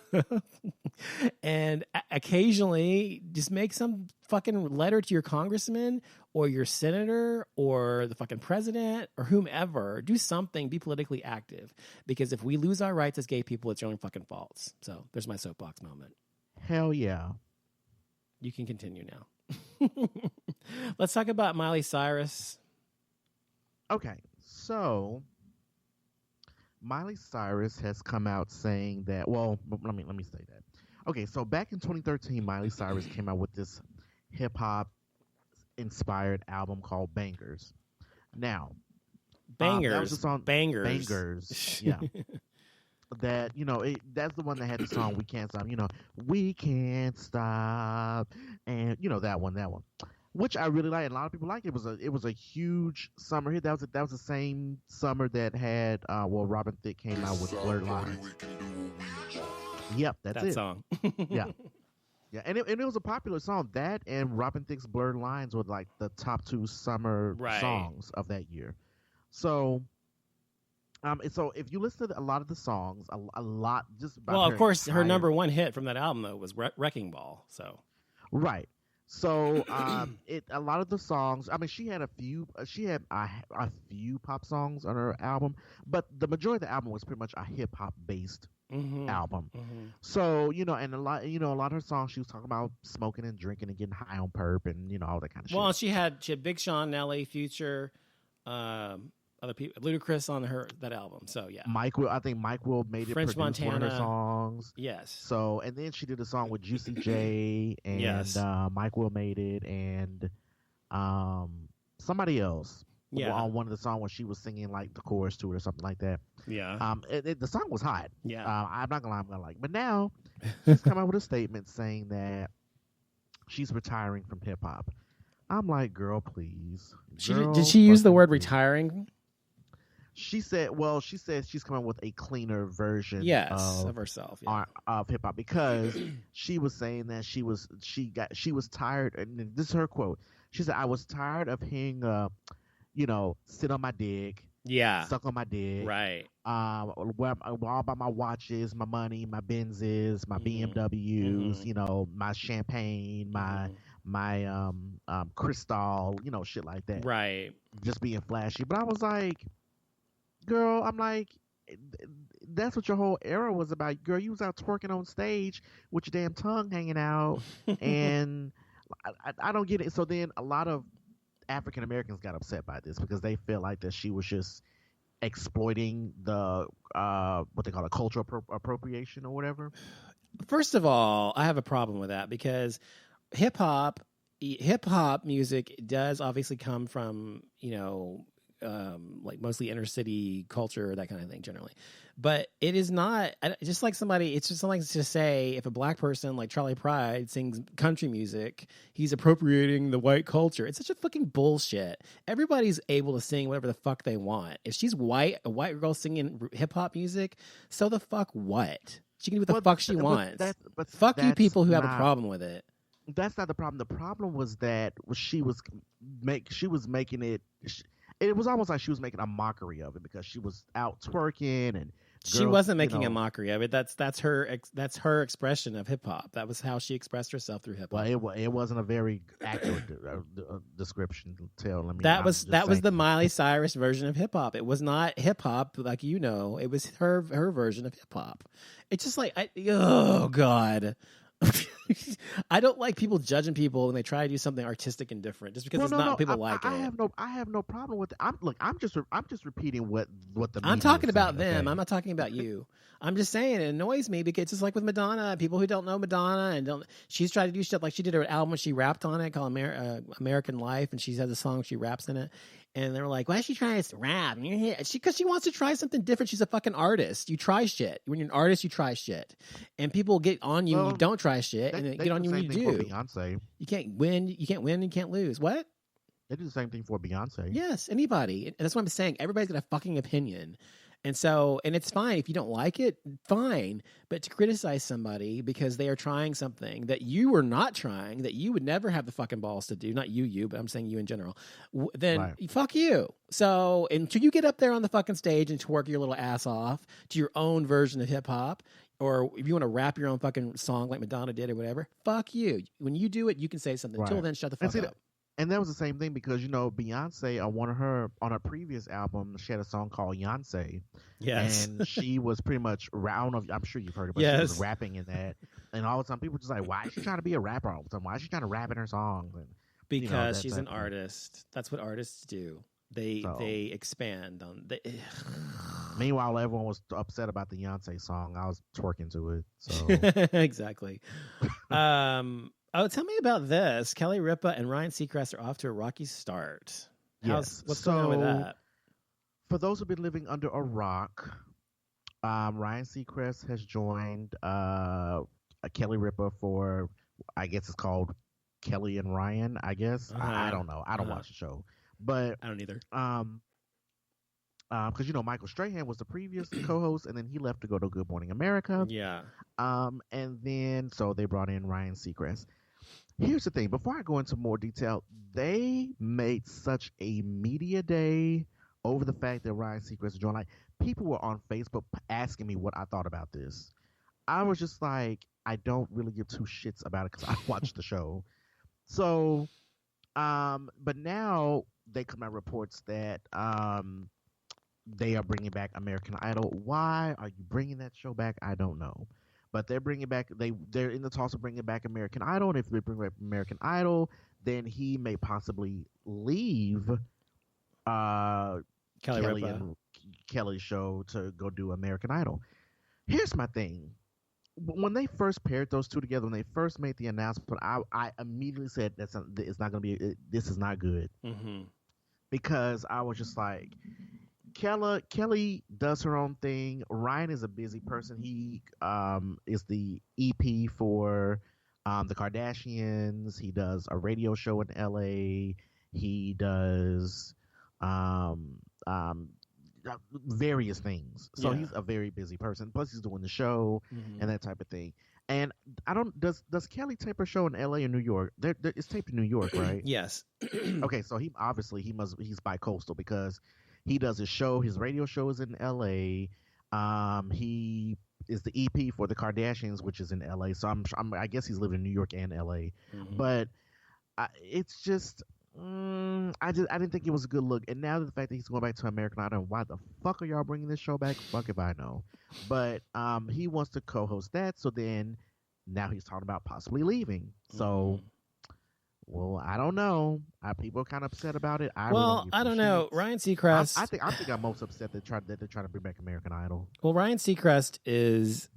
And occasionally just make some fucking letter to your congressman or your senator or the fucking president or whomever. Do something. Be politically active. Because if we lose our rights as gay people, it's your own fucking faults. So there's my soapbox moment. Hell yeah. You can continue now. Let's talk about Miley Cyrus. Okay, so Miley Cyrus has come out saying that. Well, let me say that. Okay, so back in 2013, Miley Cyrus came out with this hip hop inspired album called Bangers. Now, Bangers, that was the song, Bangers, yeah. That, that's the one that had the song "We Can't Stop." We can't stop, and that one, which I really like. And a lot of people like it. It was a huge summer hit. That was the same summer that had Robin Thicke came out with Blurred Lines. Yep, that's that it. song. Yeah. Yeah, and it was a popular song. That and Robin Thicke's Blurred Lines were like the top 2 summer songs of that year. So, so if you listen to a lot of the songs, a lot just about well, of course, her number one hit from that album though was Wrecking Ball. So, right. So, a lot of the songs. I mean, she had a few pop songs on her album, but the majority of the album was pretty much a hip hop based album. So, and a lot of her songs, she was talking about smoking and drinking and getting high on perp and all that kind of shit. Well, she had Big Sean, Nelly, Future, other people, Ludacris on that album. So yeah, I think Mike Will made it. French Montana, one of her songs. Yes. So, and then she did a song with Juicy J and yes. Mike Will made it and somebody else. Yeah. On one of the songs where she was singing like the chorus to it or something like that. Yeah. The song was hot. Yeah. I'm not gonna lie, I'm gonna like. But now she's come out with a statement saying that she's retiring from hip hop. I'm like, girl, please. Did she use the word retiring? She said she's coming with a cleaner version. Yes, of herself. Yeah. Of hip hop because she was saying that she was tired, and this is her quote. She said, "I was tired of hearing sit on my dick, suck on my dick, right? Where all about my watches, my money, my Benzes, my BMWs, my champagne, my Cristal, shit like that, right? Just being flashy." But I was like, girl, I'm like, that's what your whole era was about, girl. You was out twerking on stage with your damn tongue hanging out, and I don't get it. So then a lot of African Americans got upset by this because they feel like that she was just exploiting the what they call a cultural appropriation or whatever. First of all, I have a problem with that because hip hop music does obviously come from like mostly inner city culture, that kind of thing generally. But it is not just like it's just something to say if a black person like Charlie Pride sings country music, he's appropriating the white culture. It's such a fucking bullshit. Everybody's able to sing whatever the fuck they want. If she's white, a white girl singing hip hop music, so the fuck what? She can do what the fuck she wants. But fuck you people who have a problem with it. That's not the problem. The problem was that she was making it. It was almost like she was making a mockery of it because she was out twerking and she wasn't making a mockery of it. That's her expression of hip hop. That was how she expressed herself through hip hop. Well, it wasn't a very accurate description. That was the Miley Cyrus version of hip hop. It was not hip hop like it was her version of hip hop. It's just like oh god. I don't like people judging people when they try to do something artistic and different just because people like it. I have no problem with it. I'm just repeating what the I'm talking about them. Okay? I'm not talking about you. I'm just saying it annoys me because it's just like with Madonna. People who don't know Madonna and she's tried to do stuff like she did her album when she rapped on it called American Life, and she has a song she raps in it. And they were like, why is she trying to rap? Because she wants to try something different. She's a fucking artist. You try shit. When you're an artist, you try shit. And people get on you and you don't try shit. And they get on you when you do. Beyonce. You can't win. You can't win. You can't lose. What? They do the same thing for Beyonce. Yes, anybody. And that's what I'm saying. Everybody's got a fucking opinion. And it's fine. If you don't like it, fine. But to criticize somebody because they are trying something that you were not trying, that you would never have the fucking balls to do, not you, but I'm saying you in general, then fuck you. So until you get up there on the fucking stage and twerk your little ass off to your own version of hip hop, or if you want to rap your own fucking song like Madonna did or whatever, fuck you. When you do it, you can say something. Until then, shut the fuck up. And that was the same thing because Beyonce on her previous album, she had a song called Beyonce. Yes, and she was pretty much. I'm sure you've heard it, but she was rapping in that. And all the time, people were just like, "Why is she trying to be a rapper all the time? Why is she trying to rap in her songs?" And, because she's an artist. That's what artists do. They expand on. Meanwhile, everyone was upset about the Beyonce song. I was twerking to it. So exactly. Oh, tell me about this. Kelly Ripa and Ryan Seacrest are off to a rocky start. What's going on with that? For those who've been living under a rock, Ryan Seacrest has joined Kelly Ripa for, I guess it's called Kelly and Ryan, I guess. I don't know. I don't watch the show. But I don't either. because Michael Strahan was the previous co-host, and then he left to go to Good Morning America. Yeah. And then so they brought in Ryan Seacrest. Here's the thing: before I go into more detail, they made such a media day over the fact that Ryan Seacrest joined. Like, people were on Facebook asking me what I thought about this. I was just like, I don't really give two shits about it because I watched the show. So, but now they come out reports that they are bringing back American Idol. Why are you bringing that show back? I don't know. But they're bringing back. They're in the talks of bringing back American Idol. And if they bring back American Idol, then he may possibly leave Kelly's show to go do American Idol. Here's my thing. When they first paired those two together, when they first made the announcement, I immediately said this is not good. Mm-hmm. Because I was just like, Kelly does her own thing. Ryan is a busy person. He is the EP for the Kardashians. He does a radio show in LA. He does various things. So he's a very busy person. Plus, he's doing the show and that type of thing. And I don't. Does Kelly tape her show in LA or New York? It's taped in New York, right? Yes. Okay, so he's bi-coastal because he does his radio show is in LA. He is the EP for the Kardashians, which is in LA. So I guess he's living in New York and LA. Mm-hmm. But it's just. I didn't think it was a good look, and now the fact that he's going back to American Idol, why the fuck are y'all bringing this show back? Fuck if I know. But he wants to co-host that, so then now he's talking about possibly leaving. So, well, I don't know. People are kind of upset about it. I don't know. Ryan Seacrest. I think I'm most upset that they're trying to bring back American Idol. Well, Ryan Seacrest is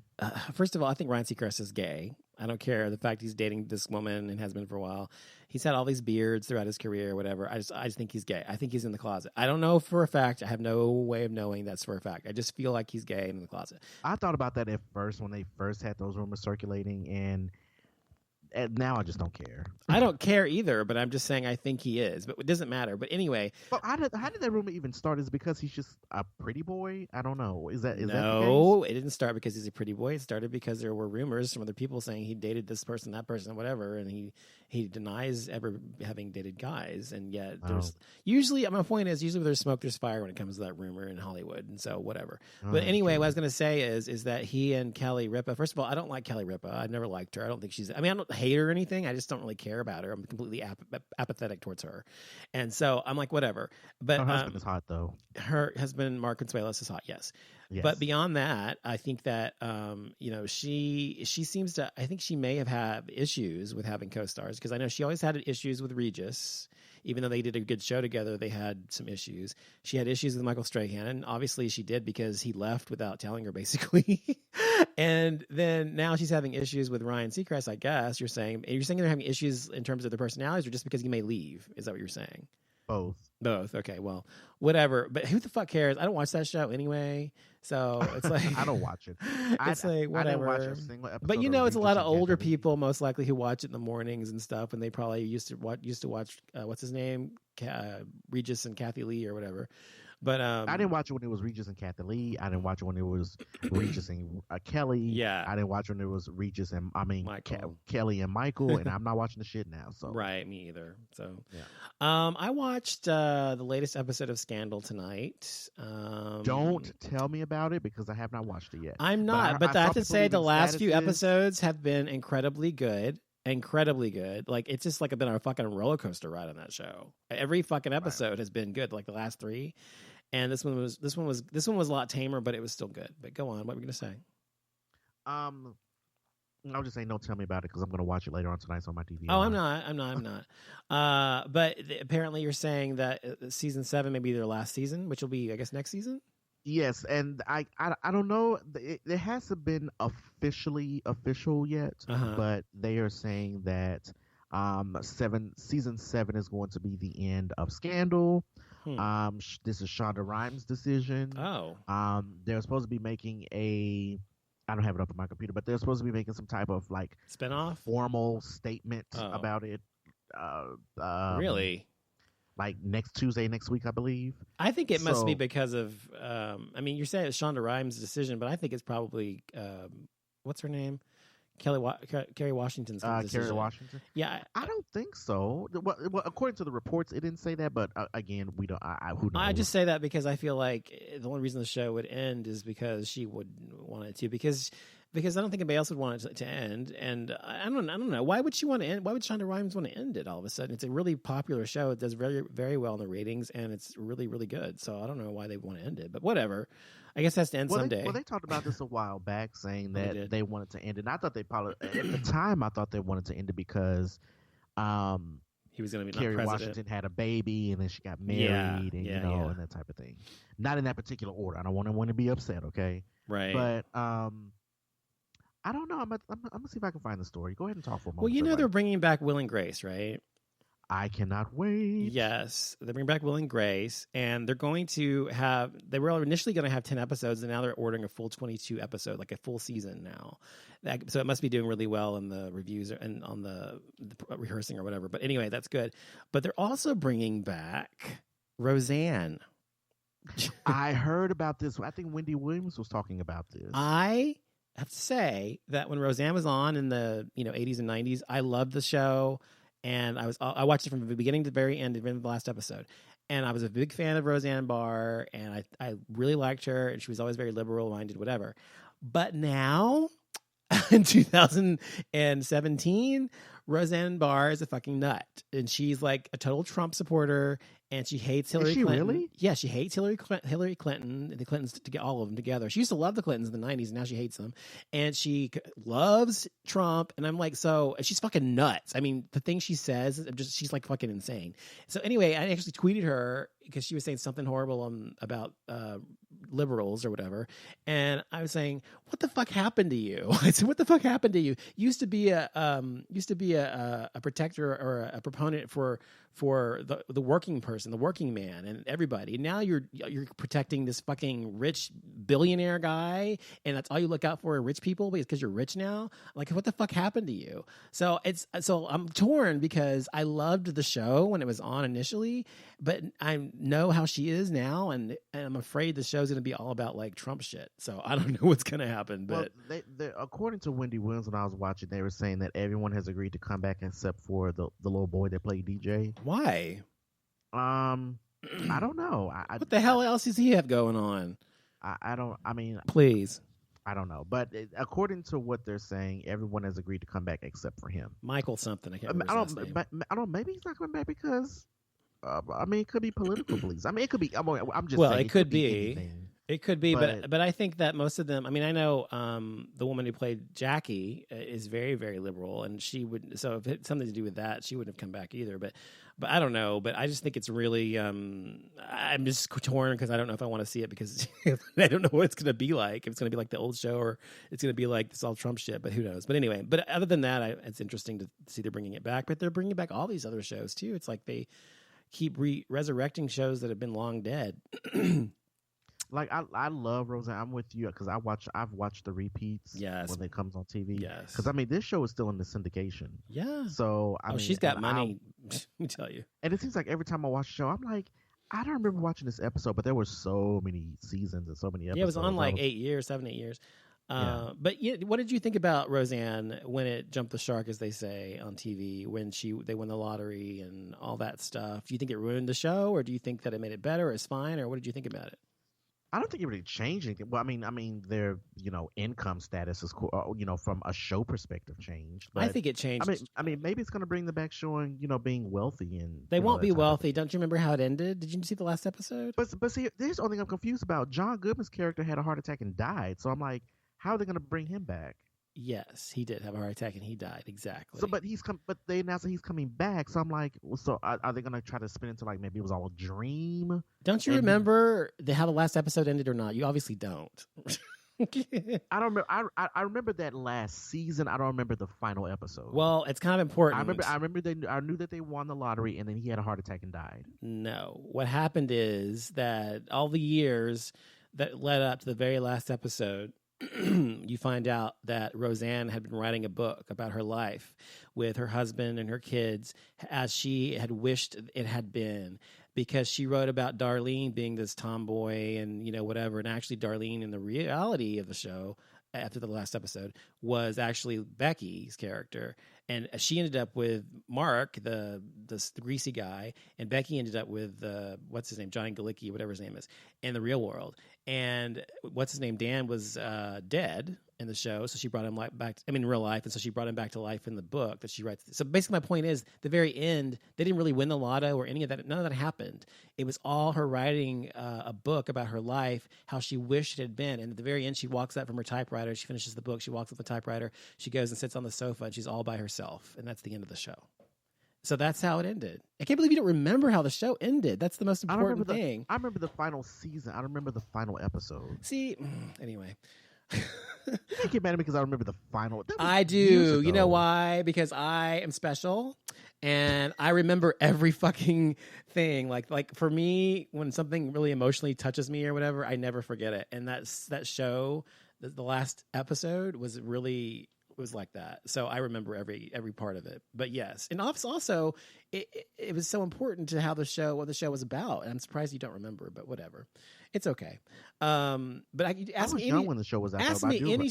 first of all, I think Ryan Seacrest is gay. I don't care the fact he's dating this woman and has been for a while. He's had all these beards throughout his career or whatever. I just think he's gay. I think he's in the closet. I don't know for a fact. I have no way of knowing that's for a fact. I just feel like he's gay and in the closet. I thought about that at first when they first had those rumors circulating, and now I just don't care. I don't care either, but I'm just saying I think he is. But it doesn't matter. But anyway. Well, how did that rumor even start? Is it because he's just a pretty boy? I don't know. Is that the case? No, it didn't start because he's a pretty boy. It started because there were rumors from other people saying he dated this person, that person, whatever, and he denies ever having dated guys. And yet there's usually, my point is, usually there's smoke, there's fire when it comes to that rumor in Hollywood. And so whatever. But anyway, what I was going to say is that he and Kelly Ripa, first of all, I don't like Kelly Ripa. I've never liked her. I don't think I don't hate her or anything. I just don't really care about her. I'm completely apathetic towards her. And so I'm like, whatever. But her husband is hot, though. Her husband, Mark Consuelos, is hot, yes. But beyond that, I think that, she seems to, I think she may have had issues with having co-stars, because I know she always had issues with Regis. Even though they did a good show together, they had some issues. She had issues with Michael Strahan, and obviously she did because he left without telling her, basically. And then now she's having issues with Ryan Seacrest, I guess. You're saying they're having issues in terms of their personalities, or just because he may leave? Is that what you're saying? Both. Okay, well, whatever. But who the fuck cares? I don't watch that show anyway, so it's like I don't watch it. It's like whatever. I didn't watch a single episode. But it's a lot of older people, most likely, who watch it in the mornings and stuff, and they probably used to watch what's his name, Regis and Kathy Lee or whatever. But I didn't watch it when it was Regis and Kathy Lee. I didn't watch it when it was Regis and Kelly. Yeah. I didn't watch it when it was Regis and Kelly and Michael. And I'm not watching the shit now. So right, me either. So yeah. I watched the latest episode of Scandal tonight. Don't tell me about it because I have not watched it yet. I'm not, but I have to say the last few episodes have been incredibly good. Incredibly good. Like, it's just like been a fucking roller coaster ride on that show. Every fucking episode has been good, like the last 3. And this one was a lot tamer, but it was still good. But go on, what were you gonna say? I was just saying, don't tell me about it because I'm gonna watch it later on tonight on my TV. Oh, I'm not. But apparently you're saying that season 7 may be their last season, which will be, I guess, next season. Yes, and I don't know. It hasn't been officially official yet, but they are saying that season 7 is going to be the end of Scandal. This is Shonda Rhimes' decision. They're supposed to be making I don't have it up on my computer, but they're supposed to be making some type of like spinoff, formal statement about it. Really? like next Tuesday, next week, I believe. I think it must be because of. I mean, you're saying it's Shonda Rhimes' decision, but I think it's probably what's her name, Kerry Washington's decision. Kerry Washington. Yeah, I don't think so. Well, according to the reports, it didn't say that. But again, we don't. Who knows? I just say that because I feel like the only reason the show would end is because she would want it to. Because I don't think anybody else would want it to end. And I don't know. Why would she want to end? Why would Shonda Rhimes want to end it all of a sudden? It's a really popular show. It does very, very well in the ratings, and it's really, really good. So I don't know why they want to end it. But whatever. I guess it has to end someday. They talked about this a while back, saying that they wanted to end it. And I thought they probably, at the time, I thought they wanted to end it because he was going to be Kerry Washington had a baby, and then she got married, and and that type of thing. Not in that particular order. I don't want anyone to be upset, okay? Right. But I don't know. I'm gonna see if I can find the story. Go ahead and talk for a moment. Well, they're bringing back Will and Grace, right? I cannot wait. Yes, they're bringing back Will and Grace, and they're going to have. They were initially going to have 10 episodes, and now they're ordering a full 22 episode, like a full season now. So it must be doing really well in the reviews and on the rehearsing or whatever. But anyway, that's good. But they're also bringing back Roseanne. I heard about this. I think Wendy Williams was talking about this. I have to say that when Roseanne was on in the 80s and 90s, I loved the show. And I watched it from the beginning to the very end, even the last episode. And I was a big fan of Roseanne Barr, and I really liked her, and she was always very liberal-minded, whatever. But now, in 2017, Roseanne Barr is a fucking nut. And she's like a total Trump supporter, and she hates Hillary Clinton. Really? Yeah, she hates Hillary Clinton, the Clintons, to get all of them together. She used to love the Clintons in the 90s, and now she hates them. And she loves Trump, and I'm like, she's fucking nuts. I mean, the things she says, she's like fucking insane. So anyway, I actually tweeted her because she was saying something horrible about liberals or whatever. And I was saying, what the fuck happened to you? I said, what the fuck happened to you? You used to be a protector or a proponent for the working person, the working man, and everybody. Now you're protecting this fucking rich billionaire guy, and that's all you look out for rich people because you're rich now. Like, what the fuck happened to you? So I'm torn because I loved the show when it was on initially, but I know how she is now, and I'm afraid the show's going to be all about like Trump shit. So I don't know what's going to happen. But they, according to Wendy Williams, when I was watching, they were saying that everyone has agreed to come back except for the little boy that played DJ. Why? I don't know. What the hell else does he have going on? Please. I don't know. But according to what they're saying, everyone has agreed to come back except for him. Michael something. I can't remember his last name. I don't. Maybe he's not coming back because. It could be political beliefs. It could be. I'm just. Well, saying, it could be. Anything. It could be, but I think that most of them. I mean, I know the woman who played Jackie is very, very liberal, and she would. So if it had something to do with that, she wouldn't have come back either. But I don't know. But I just think it's really. I'm just torn because I don't know if I want to see it because I don't know what it's going to be like. If it's going to be like the old show or it's going to be like this all Trump shit. But who knows? But anyway. But other than that, it's interesting to see they're bringing it back. But they're bringing back all these other shows too. It's like they keep resurrecting shows that have been long dead. Like I love Roseanne. I'm with you because I've watched the repeats. Yes. When it comes on TV. Yes. Because this show is still in the syndication. Yeah. So she's got money. Let me tell you. And it seems like every time I watch the show, I'm like, I don't remember watching this episode, but there were so many seasons and so many episodes. Yeah, it was on like 7, 8 years. But what did you think about Roseanne when it jumped the shark, as they say on TV, when they won the lottery and all that stuff? Do you think it ruined the show, or do you think that it made it better, or it's fine, or what did you think about it? I don't think it really changed anything. Well, I mean, their income status is from a show perspective changed. But I think it changed. I mean, maybe it's going to bring them back showing being wealthy and they won't be wealthy. Don't you remember how it ended? Did you see the last episode? But see, there's the only thing I'm confused about. John Goodman's character had a heart attack and died. So I'm like, how are they going to bring him back? Yes, he did have a heart attack and he died. Exactly. So, but they announced that he's coming back. So I'm like, so are they going to try to spin into like maybe it was all a dream? Don't you remember how the last episode ended or not? You obviously don't. I don't remember. I remember that last season. I don't remember the final episode. Well, it's kind of important. I knew that they won the lottery and then he had a heart attack and died. No, what happened is that all the years that led up to the very last episode, you find out that Roseanne had been writing a book about her life with her husband and her kids as she had wished it had been, because she wrote about Darlene being this tomboy and, whatever. And actually Darlene, in the reality of the show, after the last episode, was actually Becky's character. And she ended up with Mark, the greasy guy, and Becky ended up with what's his name, Johnny Galicki, whatever his name is, in the real world. And what's his name, Dan, was dead in the show, so she brought him back. In real life, and so she brought him back to life in the book that she writes. So basically, my point is, the very end, they didn't really win the lotto or any of that. None of that happened. It was all her writing a book about her life, how she wished it had been. And at the very end, she walks out from her typewriter. She finishes the book. She walks up the typewriter. She goes and sits on the sofa, and she's all by herself. And that's the end of the show. So that's how it ended. I can't believe you don't remember how the show ended. That's the most important thing. I remember the final season. I don't remember the final episode. See, anyway. You can't get mad at me because I remember the final. I do. You know why? Because I am special, and I remember every fucking thing. Like for me, when something really emotionally touches me or whatever, I never forget it. And that show, the last episode was really. It was like that. So I remember every part of it. But yes. And also it was so important to what the show was about. And I'm surprised you don't remember, but whatever. It's okay. But ask me young when the show was out. Ask me any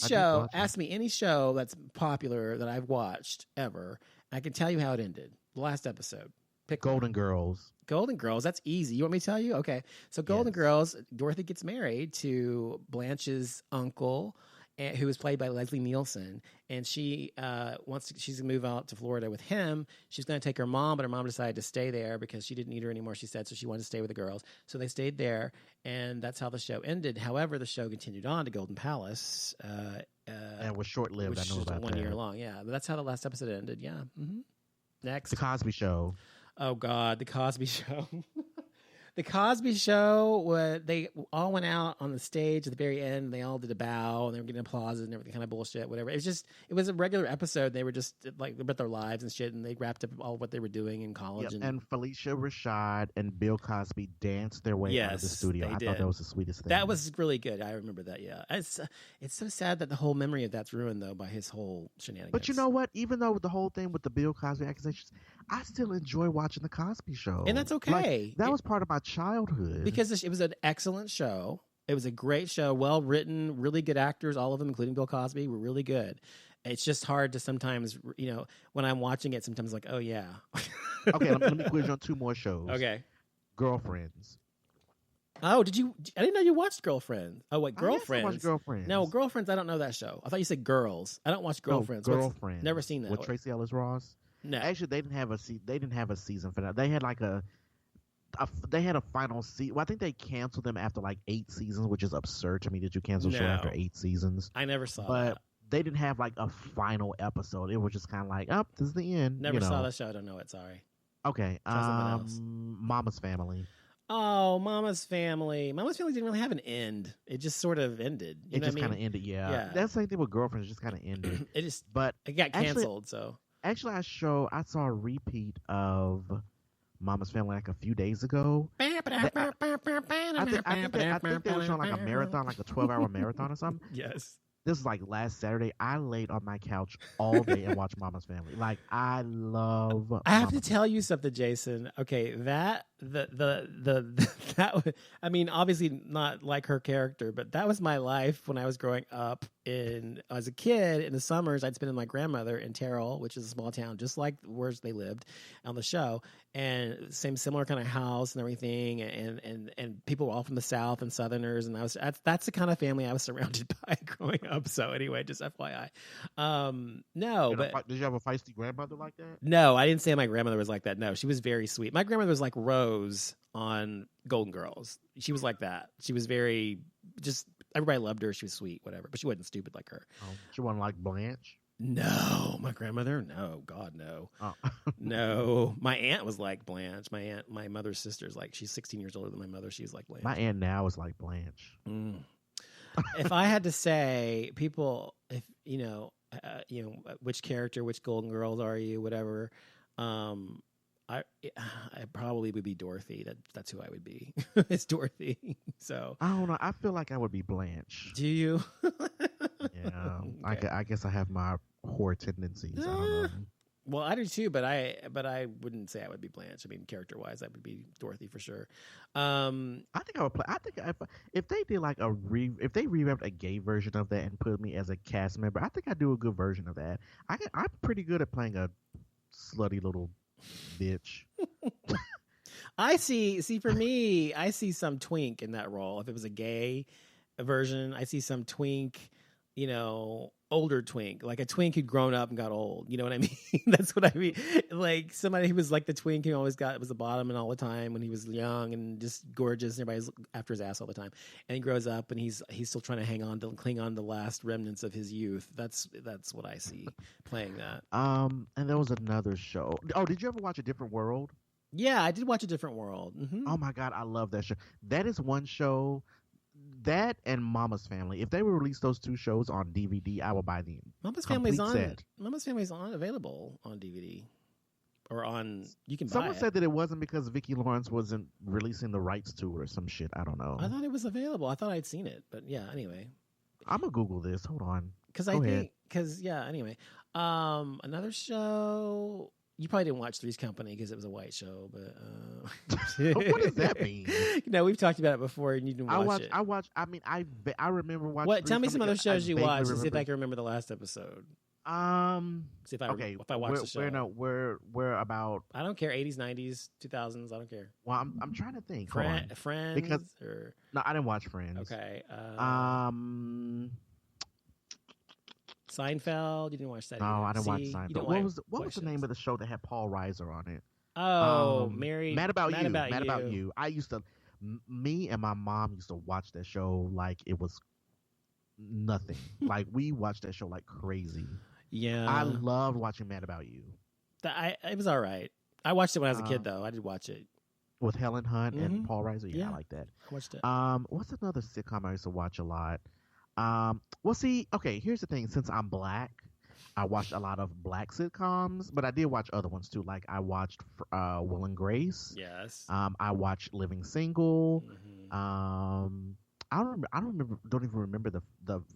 show that's popular that I've watched ever. I can tell you how it ended. The last episode. Pick Golden Girls. Golden Girls, that's easy. You want me to tell you? Okay. So Golden Girls, Dorothy gets married to Blanche's uncle, who was played by Leslie Nielsen, and she's gonna move out to Florida with him. She's gonna take her mom, but her mom decided to stay there because she didn't need her anymore, she said, so she wanted to stay with the girls. So they stayed there, and that's how the show ended. However, the show continued on to Golden Palace. And was short-lived, I know about that. 1 year long, yeah. But that's how the last episode ended, yeah. Mm-hmm. Next. The Cosby Show. Oh, God, The Cosby Show. The Cosby Show, they all went out on the stage at the very end. They all did a bow, and they were getting applause and everything, kind of bullshit, whatever. It was a regular episode. They were just like about their lives and shit, and they wrapped up all what they were doing in college. Yep. And Felicia Rashad and Bill Cosby danced their way out of the studio. I thought that was the sweetest thing. That was really good. I remember that, yeah. It's so sad that the whole memory of that's ruined, though, by his whole shenanigans. But you know what? Even though the whole thing with the Bill Cosby accusations, I still enjoy watching The Cosby Show. And that's okay. That was part of my childhood. Because it was an excellent show. It was a great show, well written, really good actors, all of them, including Bill Cosby, were really good. It's just hard to sometimes, when I'm watching it, sometimes like, oh, yeah. Okay, let me quiz you on two more shows. Okay. Girlfriends. Oh, I didn't know you watched Girlfriends. Oh, wait, Girlfriends. I watched Girlfriends. No, Girlfriends, I don't know that show. I thought you said Girls. I don't watch Girlfriends. No, Girlfriends. Never seen that. With Tracy Ellis Ross? No. Actually, they didn't have a season for that. They had like they had a final season. Well, I think they canceled them after like 8 seasons, which is absurd to me that you cancel a show after 8 seasons. I never saw but that. They didn't have like a final episode. It was just kind of like, oh, this is the end. Never saw that show. I don't know it. Sorry. Okay. Mama's Family. Oh, Mama's Family. Mama's Family didn't really have an end. It just sort of ended. It just kind of ended, yeah. That's the same thing with Girlfriends. It just kind of ended. It got canceled, so. Actually, I saw a repeat of Mama's Family like a few days ago. I think they were showing like a marathon, like a 12-hour marathon or something. Yes. This was like last Saturday. I laid on my couch all day and watched Mama's Family. Like, I love. I have to tell you something, Jason. Okay, that I mean, obviously not like her character, but that was my life when I was growing up. As a kid, in the summers, I'd spend with my grandmother in Terrell, which is a small town, just like where they lived on the show, and similar kind of house and everything, and people were all from the South and Southerners, and that's the kind of family I was surrounded by growing up. So anyway, just FYI. Did you have a feisty grandmother like that? No, I didn't say my grandmother was like that. No, she was very sweet. My grandmother was like Rose on Golden Girls. She was like that. She was very everybody loved her. She was sweet, whatever, but she wasn't stupid like her. Oh, she wasn't like Blanche? No, my grandmother? No, God, no. Oh. No, my aunt was like Blanche. My mother's sister's like, she's 16 years older than my mother. She's like Blanche. My aunt now is like Blanche. If I had to say, people, if which character, which Golden Girls are you, whatever, I probably would be Dorothy. That's who I would be. It's Dorothy. So I don't know. I feel like I would be Blanche. Do you? Yeah, Okay. I guess I have my whore tendencies. I don't know. Well, I do too, but I wouldn't say I would be Blanche. I mean, character wise, I would be Dorothy for sure. I think I would play. I think if they did like if they revamped a gay version of that and put me as a cast member, I think I'd do a good version of that. I'm pretty good at playing a slutty little bitch. I see. For me, I see some twink in that role. If it was a gay version, I see some twink. You know, older twink, like a twink who'd grown up and got old. You know what I mean? That's what I mean. Like somebody who was like the twink who always was the bottom and all the time when he was young and just gorgeous. And everybody's after his ass all the time. And he grows up and he's still trying to cling on to the last remnants of his youth. That's what I see playing that. And there was another show. Oh, did you ever watch A Different World? Yeah, I did watch A Different World. Mm-hmm. Oh my God, I love that show. That is one show. That and Mama's Family. If they would release those two shows on DVD, I will buy them. Mama's Family's on available on DVD or on. You can buy it. Someone said that it wasn't because Vicki Lawrence wasn't releasing the rights to it or some shit. I don't know. I thought it was available. I thought I'd seen it, but yeah. Anyway, I'm gonna Google this. Hold on. Anyway, another show. You probably didn't watch Three's Company because it was a white show, but what does that mean? No, we've talked about it before, and you didn't watch it. I remember watching. What? Tell me some other shows you watched. See if I can remember the last episode. See if I watched the show. We're about. I don't care. 80s, 90s, 2000s. I don't care. Well, I'm trying to think. Friends. No, I didn't watch Friends. Okay. Seinfeld. You didn't watch that? No, either. I didn't watch Seinfeld. What was the name of the show that had Paul Reiser on it? Oh, Mad About You. I used to. Me and my mom used to watch that show like it was nothing. Like we watched that show like crazy. Yeah, I loved watching Mad About You. It was all right. I watched it when I was a kid, though. I did watch it with Helen Hunt and Paul Reiser. Yeah, I like that. I watched it. What's another sitcom I used to watch a lot? Well, see, okay, here's the thing. Since I'm black, I watched a lot of black sitcoms, but I did watch other ones too. Like I watched Will and Grace. Yes. I watched Living Single. Mm-hmm. Don't even remember the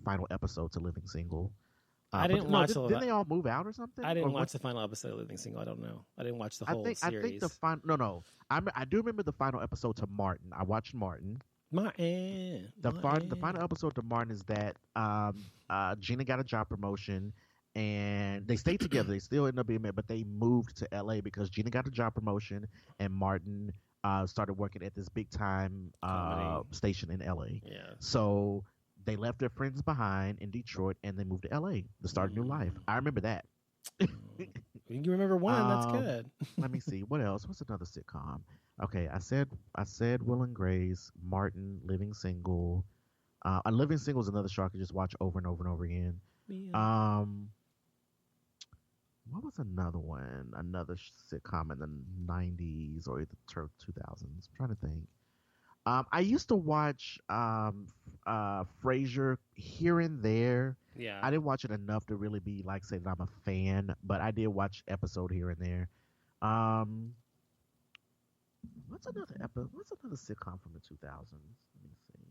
final episode to Living Single. I didn't watch. Didn't they all move out or something? I didn't watch the final episode of Living Single. I don't know. I didn't watch the whole series. I think the final. No. I do remember the final episode to Martin. I watched Martin. The final episode to Martin is that Gina got a job promotion and they stayed together. They still ended up being married, but they moved to LA because Gina got a job promotion and Martin started working at this big time station in LA. Yeah. So they left their friends behind in Detroit and they moved to LA to start a new life. I remember that. You remember one? That's good. Let me see. What else? What's another sitcom? Okay, I said Will and Grace, Martin, Living Single. Living Single is another show I could just watch over and over and over again. Yeah. What was another one? Another sitcom in the 90s or the 2000s. I'm trying to think. I used to watch Frasier here and there. Yeah. I didn't watch it enough to really be like say that I'm a fan, but I did watch episode here and there. What's another sitcom from the 2000s? Let me see.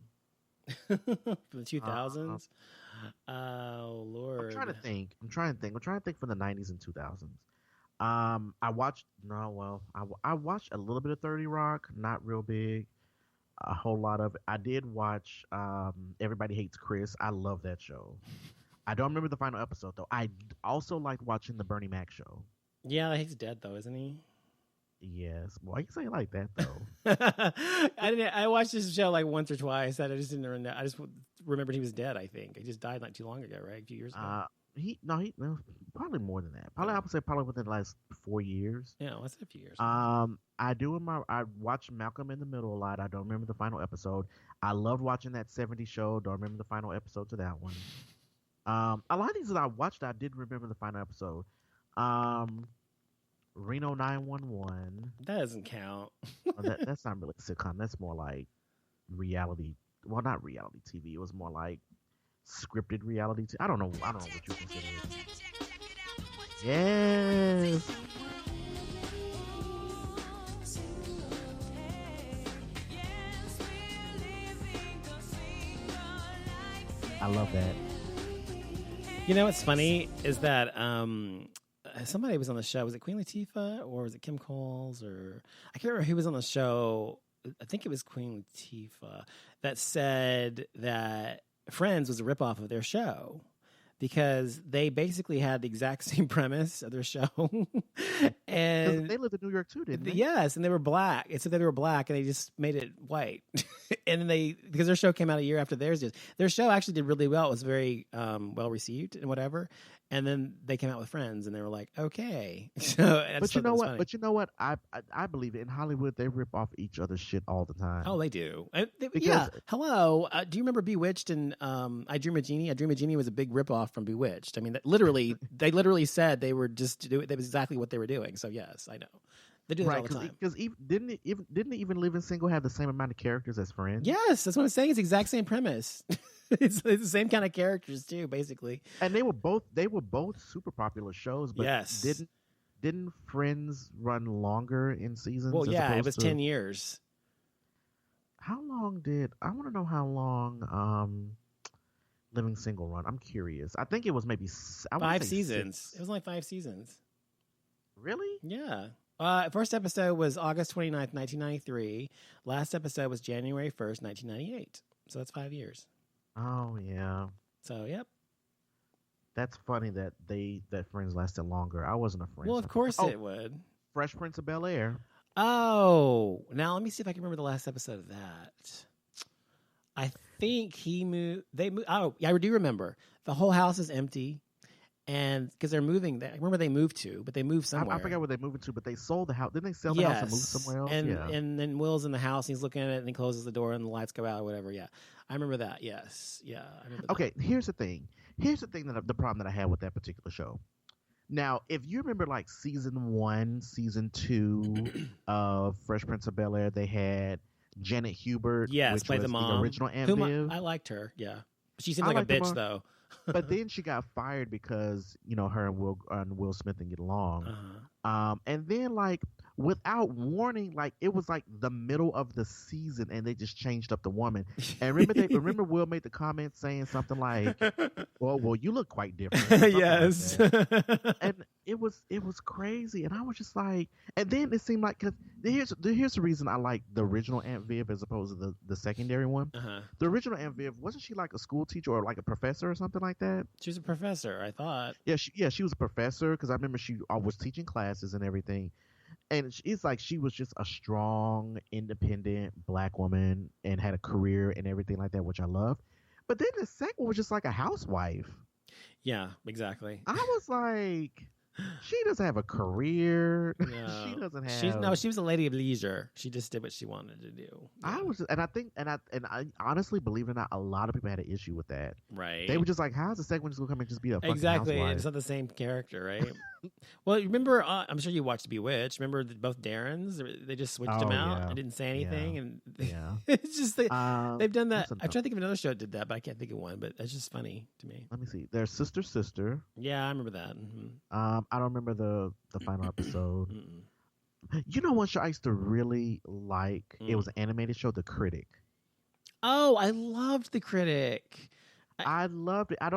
From the 2000s? Oh Lord. I'm trying to think from the 90s and 2000s. I watched a little bit of 30 Rock, not real big. A whole lot of it. I did watch Everybody Hates Chris. I love that show. I don't remember the final episode though. I also liked watching the Bernie Mac show. Yeah, he's dead though, isn't he? Yes. Well, you say it like that though. I watched this show like once or twice. I just remembered he was dead. I think he just died not too long ago, right? A few years ago. He probably more than that. I would say within the last 4 years. Yeah, well, that's a few years. I watched Malcolm in the Middle a lot. I don't remember the final episode. I loved watching that 70s show. Don't remember the final episode to that one. A lot of these that I watched, I did remember the final episode. Reno 911. That doesn't count. That's not really a sitcom. That's more like reality. Well, not reality TV. It was more like scripted reality. I don't know what you consider it. Yes. I love that. You know what's funny is that somebody was on the show. Was it Queen Latifah or was it Kim Coles? Or I can't remember who was on the show. I think it was Queen Latifah that said that Friends was a ripoff of their show because they basically had the exact same premise of their show. And they lived in New York too, didn't they? Yes, and they were black. Except that they were black, and they just made it white. And then because their show came out a year after theirs did. Their show actually did really well. It was very well received and whatever. And then they came out with Friends, and they were like, okay. But you know what? But you know what? I believe it. In Hollywood, they rip off each other's shit all the time. Oh, they do. Yeah. Hello. Do you remember Bewitched and I Dream of Jeannie? I Dream of Jeannie was a big ripoff from Bewitched. I mean, they literally said they were just doing. That was exactly what they were doing. So yes, I know. They do that all the time. Because didn't Even Living Single have the same amount of characters as Friends? Yes, that's what I'm saying. It's the exact same premise. It's the same kind of characters too, basically. And they were both super popular shows. But yes. Didn't Friends run longer in seasons? Well, yeah, it was 10 years. How long I want to know how long Living Single run? I'm curious. I think it was maybe 5 seasons. 6. It was only 5 seasons. Really? Yeah. First episode was August 29th, 1993. Last episode was January 1st, 1998. So that's 5 years. Oh, yeah. So, yep. That's funny that Friends lasted longer. I wasn't a Friends. Well, of course it would. Fresh Prince of Bel-Air. Oh. Now, let me see if I can remember the last episode of that. I think they moved. Oh, yeah, I do remember. The whole house is empty. And because they're moving, I remember they moved to, but they moved somewhere. I forgot where they moved to, but they sold the house. Didn't they sell the house and move somewhere else? And then Will's in the house, and he's looking at it, and he closes the door, and the lights go out or whatever. Yeah, I remember that. Yes, yeah. I remember okay, here's the thing. The problem that I had with that particular show. Now, if you remember, like season 1, season 2 of Fresh Prince of Bel-Air, they had Janet Hubert, which played was the mom, the original Aunt Viv. I liked her. Yeah, she seemed like a bitch though. But then she got fired because her and Will Smith didn't get along. And then like without warning, like it was like the middle of the season, and they just changed up the woman. And remember Will made the comment saying something like, "Well, you look quite different." Yes. Like and it was crazy, and I was just like, and then it seemed like, cause here's the reason I like the original Aunt Viv as opposed to the secondary one. The original Aunt Viv, wasn't she like a school teacher or like a professor or something like that? She was a professor, I thought. Yeah, she was a professor, because I remember she was teaching classes and everything. And it's like she was just a strong, independent black woman and had a career and everything like that, which I love. But then the second one was just like a housewife. Yeah, exactly. I was like, she doesn't have a career. No. She doesn't have. She was a lady of leisure. She just did what she wanted to do. Yeah. I honestly, believe it or not, a lot of people had an issue with that. Right. They were just like, how's the second one just gonna come and just be a fucking housewife? It's not the same character, right? Well, remember, I'm sure you watched Bewitched. Remember both Darrens? They just switched them out. Yeah. I didn't say anything, and yeah, it's just they've done that. I'm trying to think of another show that did that, but I can't think of one. But it's just funny to me. Let me see. There's Sister. Yeah, I remember that. Mm-hmm. I don't remember the final episode. You know what show I used to really like? It was an animated show, The Critic. Oh, I loved The Critic. I loved it. I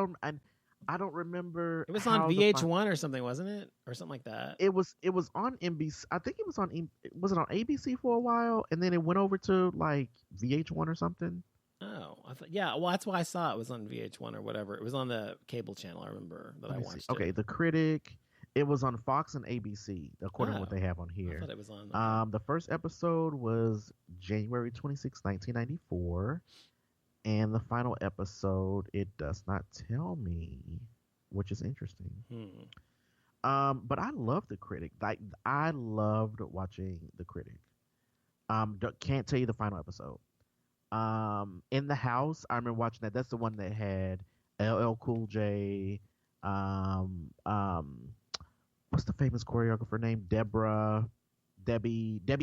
don't remember. It was on VH1 or something, wasn't it? Or something like that. It was on NBC. I think it was on. Was it on ABC for a while, and then it went over to like VH1 or something? Oh, yeah. Well, that's why I saw it was on VH1 or whatever. It was on the cable channel. I remember that I watched. Okay, The Critic. It was on Fox and ABC, according to what they have on here. I thought it was on. The first episode was January 26, 1994. And the final episode, it does not tell me, which is interesting. But I love The Critic. Like, I loved watching The Critic. Can't tell you the final episode. In the House, I remember watching that. That's the one that had LL Cool J. What's the famous choreographer name? Debbie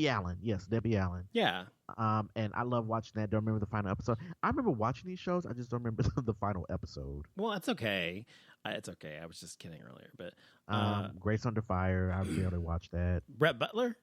Allen. Yes, Debbie Allen. Yeah. And I love watching that. Don't remember the final episode. I remember watching these shows. I just don't remember the final episode. Well, that's okay. It's okay. I was just kidding earlier, but Grace Under Fire. I barely watched that. Brett Butler.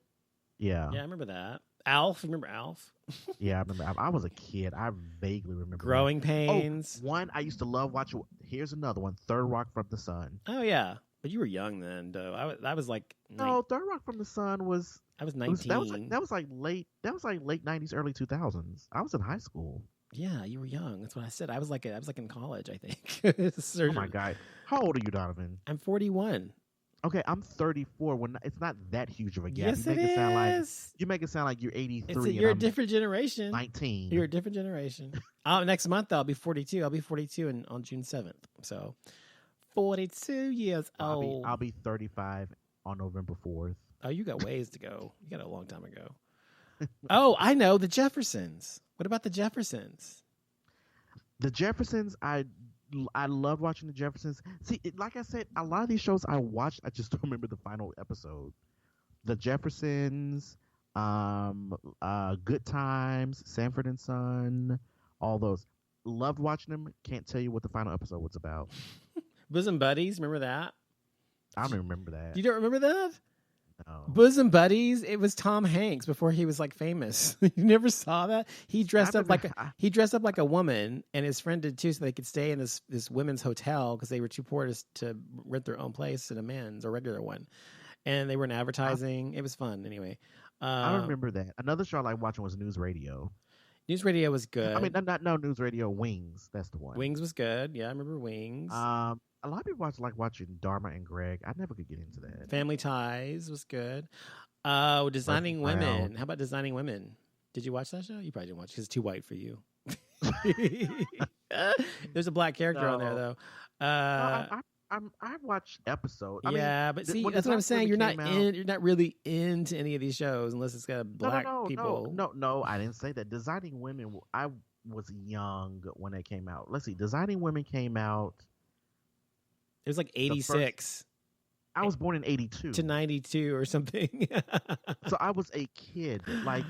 Yeah. Yeah, I remember that. Alf. Remember Alf? Yeah, I remember. I was a kid. I vaguely remember. Growing Pains. Oh, one I used to love watching. Here's another one. Third Rock from the Sun. Oh yeah, but you were young then, though. I was like No, Third Rock from the Sun was. I was 19. That was like late 90s, early 2000s. I was in high school. Yeah, you were young. That's what I said. I was like in college, I think. Oh my God. How old are you, Donovan? I'm 41. Okay, I'm 34. It's not that huge of a gap. Yes, You make it sound like you're 83. You're a different generation. 19. You're a different generation. Next month I'll be 42. I'll be 42 on June 7th. So 42 years old. I'll be 35 on November 4th. Oh, you got ways to go. You got a long time ago. Oh, I know, the Jeffersons. What about the Jeffersons? The Jeffersons, I love watching the Jeffersons. See, like I said, a lot of these shows I watched, I just don't remember the final episode. The Jeffersons, Good Times, Sanford and Son, all those. Loved watching them. Can't tell you what the final episode was about. Bosom Buddies, remember that? I don't even remember that. You don't remember that? No. Bosom Buddies. It was Tom Hanks before he was like famous. You never saw that? He dressed up like a woman, and his friend did too, so they could stay in this women's hotel because they were too poor to rent their own place in a men's or regular one. And they were in advertising. It was fun anyway. I don't remember that. Another show I like watching was News Radio. News Radio was good. I mean, not News Radio. Wings. That's the one. Wings was good. Yeah, I remember Wings. A lot of people like watching Dharma and Greg. I never could get into that. Family Ties was good. Designing Women. How about Designing Women? Did you watch that show? You probably didn't watch it because it's too white for you. There's a black character on there though. I watched episodes. But see, that's what I'm saying. You're not really into any of these shows unless it's got black people. No, I didn't say that. Designing Women. I was young when it came out. Let's see. Designing Women came out. It was like 86. I was born in 82 to 92 or something. So I was a kid. Like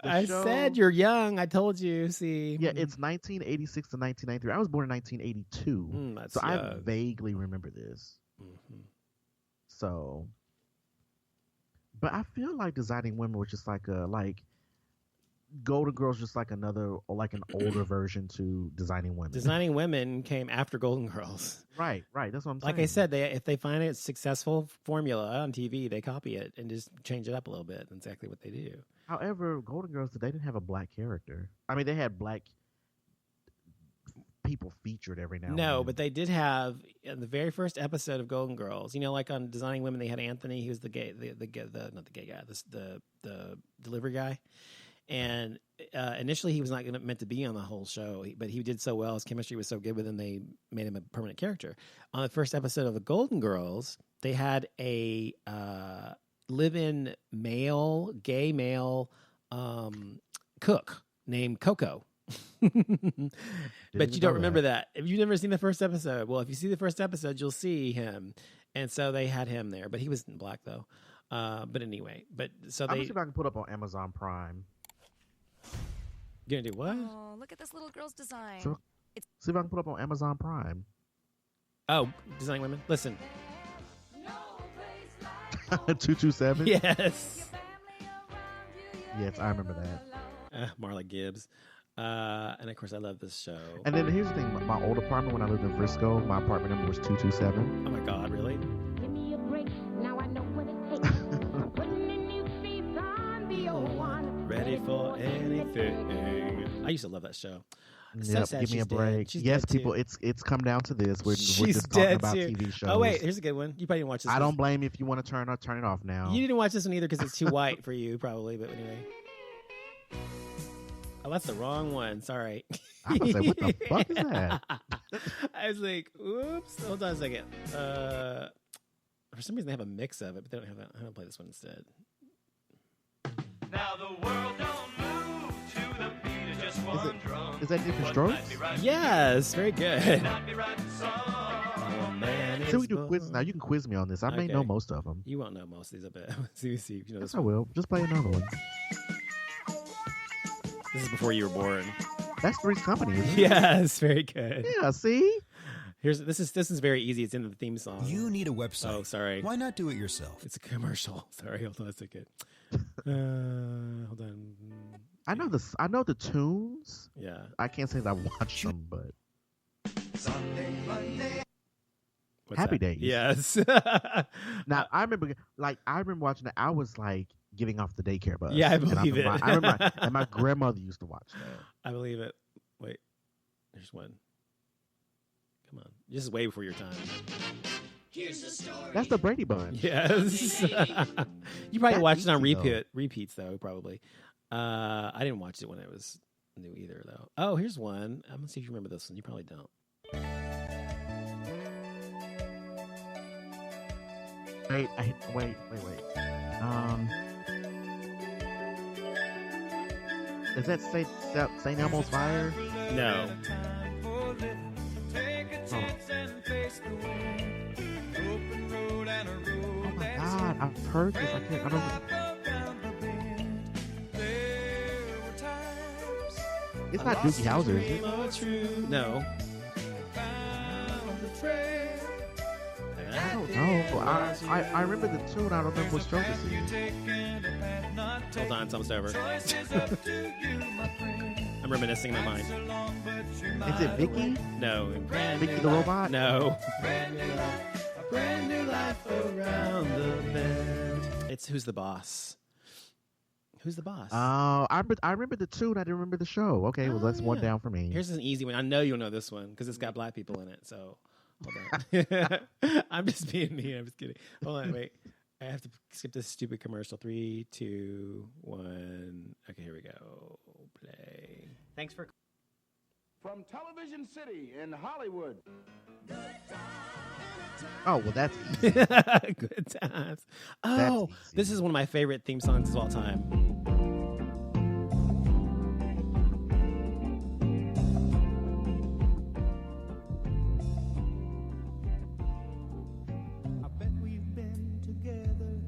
I said, you're young. I told you. See, yeah, it's 1986 to 1993. I was born in 1982, so young. I vaguely remember this. Mm-hmm. So, but I feel like Designing Women was just like Golden Girls, just like an older version to Designing Women. Designing Women came after Golden Girls. Right. That's what I'm saying. Like I said, if they find a successful formula on TV, they copy it and just change it up a little bit. That's exactly what they do. However, Golden Girls, they didn't have a black character. I mean, they had black people featured every now and then. No, but they did have in the very first episode of Golden Girls. You know, like on Designing Women, they had Anthony, who's not the gay guy, the delivery guy. And initially, he was not meant to be on the whole show, but he did so well. His chemistry was so good with him, they made him a permanent character. On the first episode of the Golden Girls, they had a live-in gay male cook named Coco. But you don't remember that. If you've never seen the first episode, well, if you see the first episode, you'll see him. And so they had him there, but he wasn't black though. But anyway, I'm see if I can put up on Amazon Prime. You're gonna do what? Oh, look at this little girl's design. See if I can put up on Amazon Prime. Oh, Designing Women. Listen. 227? Yes. Yes, I remember that. Marla Gibbs. And of course, I love this show. And then here's the thing. My old apartment, when I lived in Frisco, my apartment number was 227. Oh my God, really? Give me a break. Now I know what it takes. I'm putting a new piece on the old one. Ready for anything. I used to love that show. Yep, so give me a break. Yes, people, it's come down to this. We're She's just talking about too. TV shows. Oh wait, here's a good one. You probably didn't watch this. I don't blame you if you want to turn it off now. You didn't watch this one either because it's too white for you, probably. But anyway. Oh, that's the wrong one. Sorry. I was like, what the fuck is that? I was like, oops. Hold on a second. For some reason, they have a mix of it, but they don't have that. I'm going to play this one instead. Now the world don't move to the beat of just one drum. Is that Different Strokes? Yes, very good. Oh, man. So we do quizzes now. You can quiz me on this. I may know most of them. You won't know most of these, I bet. see if you know this yes, I will. Just play another one. This is before you were born. That's Three's Company, isn't it? Yes, very good. Yeah, see? This is very easy. It's in the theme song. You need a website. Oh, sorry. Why not do it yourself? It's a commercial. Sorry, hold on a second. Hold on. I know the tunes. Yeah. I can't say that I watched them, but What's Happy that? Days. Yes. Now I remember watching it. I was like getting off the daycare bus. Yeah, I And believe it. I remember, and my grandmother used to watch that. I believe it. Wait, there's one. Come on, just way before your time. That's the Brady Bunch. Yes. You probably That's watched it on easy, repeats though. Probably. I didn't watch it when it was new either though. Oh, here's one. I'm gonna see if you remember this one. You probably don't. Wait. Is that St. Elmo's Fire? No. Oh my God, I've heard this. I don't know. It's not Doogie Howser, is it? No. I don't know. I remember the tune. I don't remember what stroke this is. Hold on, it's almost over. I'm reminiscing in my mind. Is it Vicky? No. Vicky the Robot? No. Brand new life around the bend. It's Who's the Boss? Who's the boss? Oh, I remember the tune. I didn't remember the show. Okay, well, that's one down for me. Here's an easy one. I know you'll know this one because it's got black people in it. So, hold on. I'm just being mean. I'm just kidding. Hold on, wait. I have to skip this stupid commercial. 3, 2, 1. Okay, here we go. Play. Thanks for. From Television City in Hollywood. Oh, well, that's easy. Good times. Oh, easy. This is one of my favorite theme songs of all time. I bet we've been together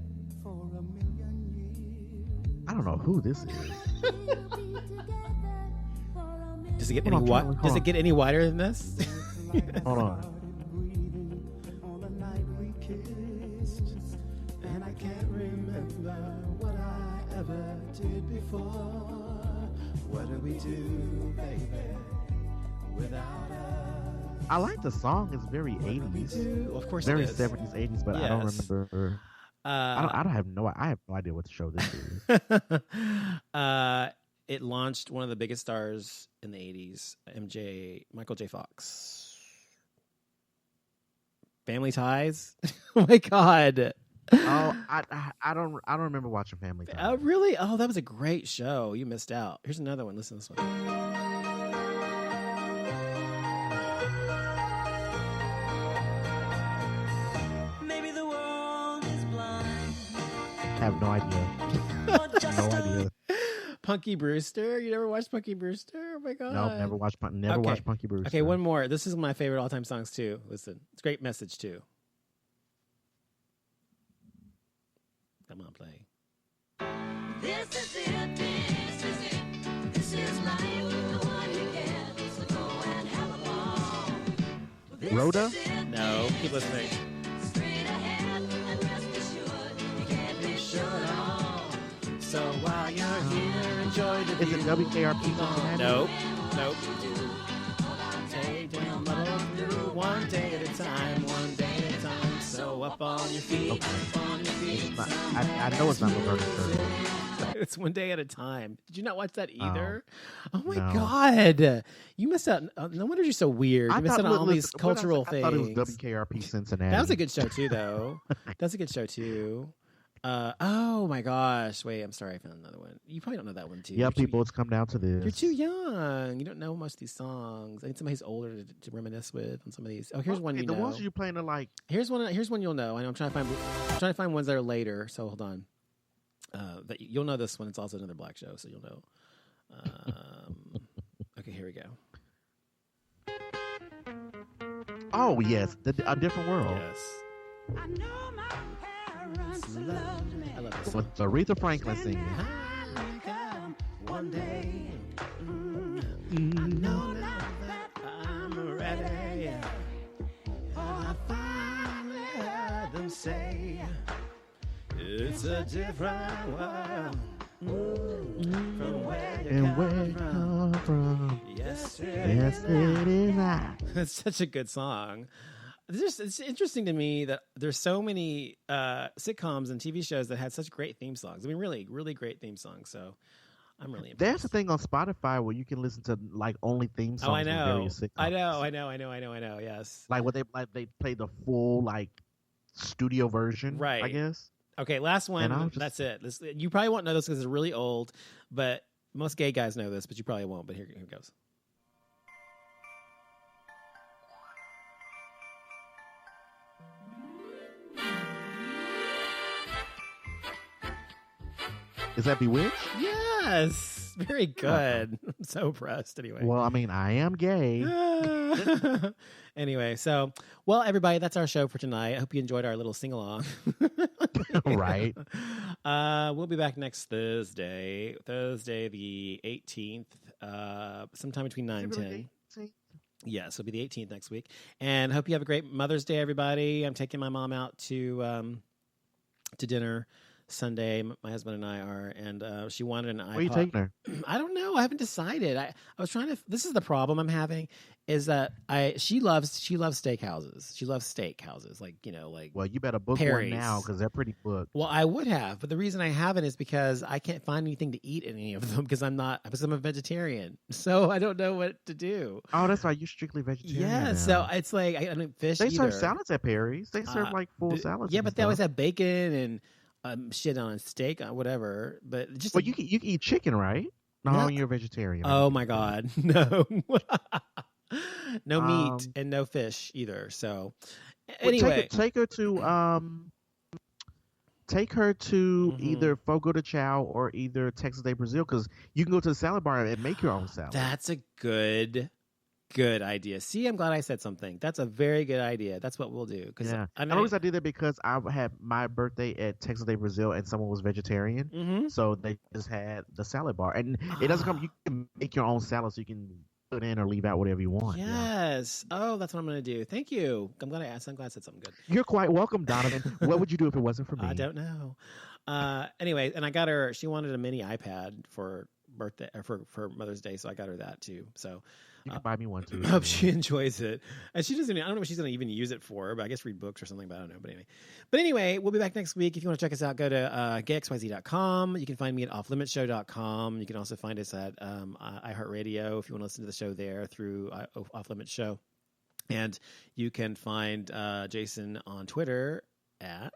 for 1,000,000 years. I don't know who this is. Does it get Hold any on, Does it get any wider than this? Hold on. On the night we kissed, and I can't remember what I ever did before. What do we do, baby, without us? I like the song. It's very 80s. Well, of course, Very it is. 70s, 80s, but I don't Yes. remember. I have no idea what show this is. It launched one of the biggest stars in the 80s, Michael J. Fox. Family Ties? Oh my God. Oh, I don't remember watching Family Ties. Oh, really? Oh, that was a great show. You missed out. Here's another one. Listen to this one. Maybe the world is blind. I have no idea. No idea. Punky Brewster. You never watched Punky Brewster? Oh my God. No, never watched Punky Brewster. Okay, one more. This is my favorite all-time songs too. Listen, it's a great message too. Come on, play. This is it, this is it. This is life, the one you get. So go and have a ball. This Rhoda? is it, No, this keep listening. is it. Straight ahead and rest assured, you can't be sure at all. So while you're here, enjoy the Is it WKRP Cincinnati? Nope. Take down, muddle through one day at a time, one day at a time. So up on your feet, Okay. up on your feet. It's not, I know it's not Laverne Shirley. It's one day at a time. Did you not watch that either? Oh my no. God. You missed out. No wonder you're so weird. You missed out on all these listen, cultural I things. thought it was WKRP Cincinnati. That was a good show too, though. That's a good show too. Oh my gosh. Wait, I'm sorry. I found another one. You probably don't know that one too. Yeah, people, it's come down to this. You're too young. You don't know most of these songs. I need somebody who's older to reminisce with on some of these. Oh, here's one you The know. ones you're playing are like, Here's one you'll know. I know I'm trying to find ones that are later. So hold on. That you'll know this one. It's also another black show, so you'll know. Okay, here we go. oh yes, A Different World. Yes. I know my parents loved me. I love this. With Aretha Franklin singing. One day, I know now that I'm ready. say it's a different world from where you come from. Yes, it is. That's such a good song. It's interesting to me that there's so many sitcoms and TV shows that had such great theme songs. I mean, really, really great theme songs. So I'm really impressed. There's a thing on Spotify where you can listen to like only theme songs. Oh, I know. From various sitcoms. I know. Yes. Like what they play the full like studio version, right? I guess. Okay, last one. That's it. You probably won't know this because it's really old, but most gay guys know this, but you probably won't. But here goes. Is that Bewitched? Yes. Very good. I'm so impressed anyway. Well, I mean, I am gay. Anyway, so, well, everybody, that's our show for tonight. I hope you enjoyed our little sing-along. Right. We'll be back next Thursday the 18th, sometime between 9 and 10. Yes, it'll be the 18th next week. And hope you have a great Mother's Day, everybody. I'm taking my mom out to dinner Sunday. My husband and I are, and she wanted an iPod. Where are you taking her? I don't know. I haven't decided. I was trying to. This is the problem I'm having, is that she loves steakhouses. She loves steakhouses, like Well, you better book Perry's. one now because they're pretty booked. Well, I would have, but the reason I haven't is because I can't find anything to eat in any of them because I'm a vegetarian. So I don't know what to do. Oh, that's right. You're strictly vegetarian. Yeah, now. so it's like I don't fish. They serve either. salads at Perry's. They serve like full salads. Yeah, and but they always stuff. have bacon and shit on a steak, whatever. But just Well, you can eat chicken, right? No, you're a vegetarian. Oh my God, no, no meat and no fish either. So anyway, take her to either Fogo de Chao or either Texas de Brazil, because you can go to the salad bar and make your own salad. That's a good idea. See, I'm glad I said something. That's a very good idea. That's what we'll do. Yeah. I did that because I had my birthday at Texas de Brazil and someone was vegetarian. Mm-hmm. So they just had the salad bar. And it doesn't come, you can make your own salad so you can put in or leave out whatever you want. Yes. Yeah. Oh, that's what I'm going to do. Thank you. I'm glad I asked. I'm glad I said something good. You're quite welcome, Donovan. What would you do if it wasn't for me? I don't know. Anyway, and I got her, she wanted a mini iPad for birthday or for Mother's Day. So I got her that too. So you can buy me one too. I hope she enjoys it. And she doesn't. I don't know what she's going to even use it for, but I guess read books or something. But I don't know. But anyway, we'll be back next week. If you want to check us out, go to gayxyz.com. You can find me at offlimitshow.com. You can also find us at iHeartRadio if you want to listen to the show there through Off Limits Show. And you can find Jason on Twitter at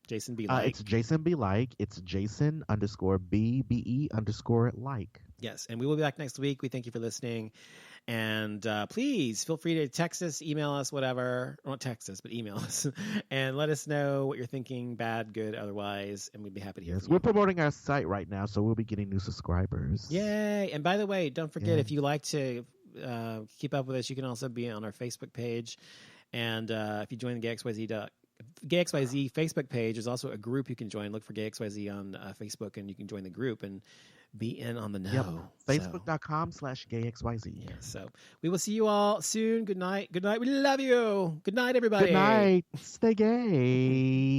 Jason B. Like. It's Jason B. Like. It's Jason _BBE_like. Yes, and we will be back next week. We thank you for listening. And please feel free to text us, email us, whatever. Not text us, but email us. And let us know what you're thinking, bad, good, otherwise. And we'd be happy to hear from you. We're promoting our site right now, so we'll be getting new subscribers. Yay. And by the way, don't forget, if you like to keep up with us, you can also be on our Facebook page. And if you join the Gayxyz Facebook page, there's also a group you can join. Look for Gayxyz on Facebook, and you can join the group and be in on the know. Yep. Facebook.com/Gayxyz. Yeah, so we will see you all soon. Good night. Good night. We love you. Good night, everybody. Good night. Stay gay.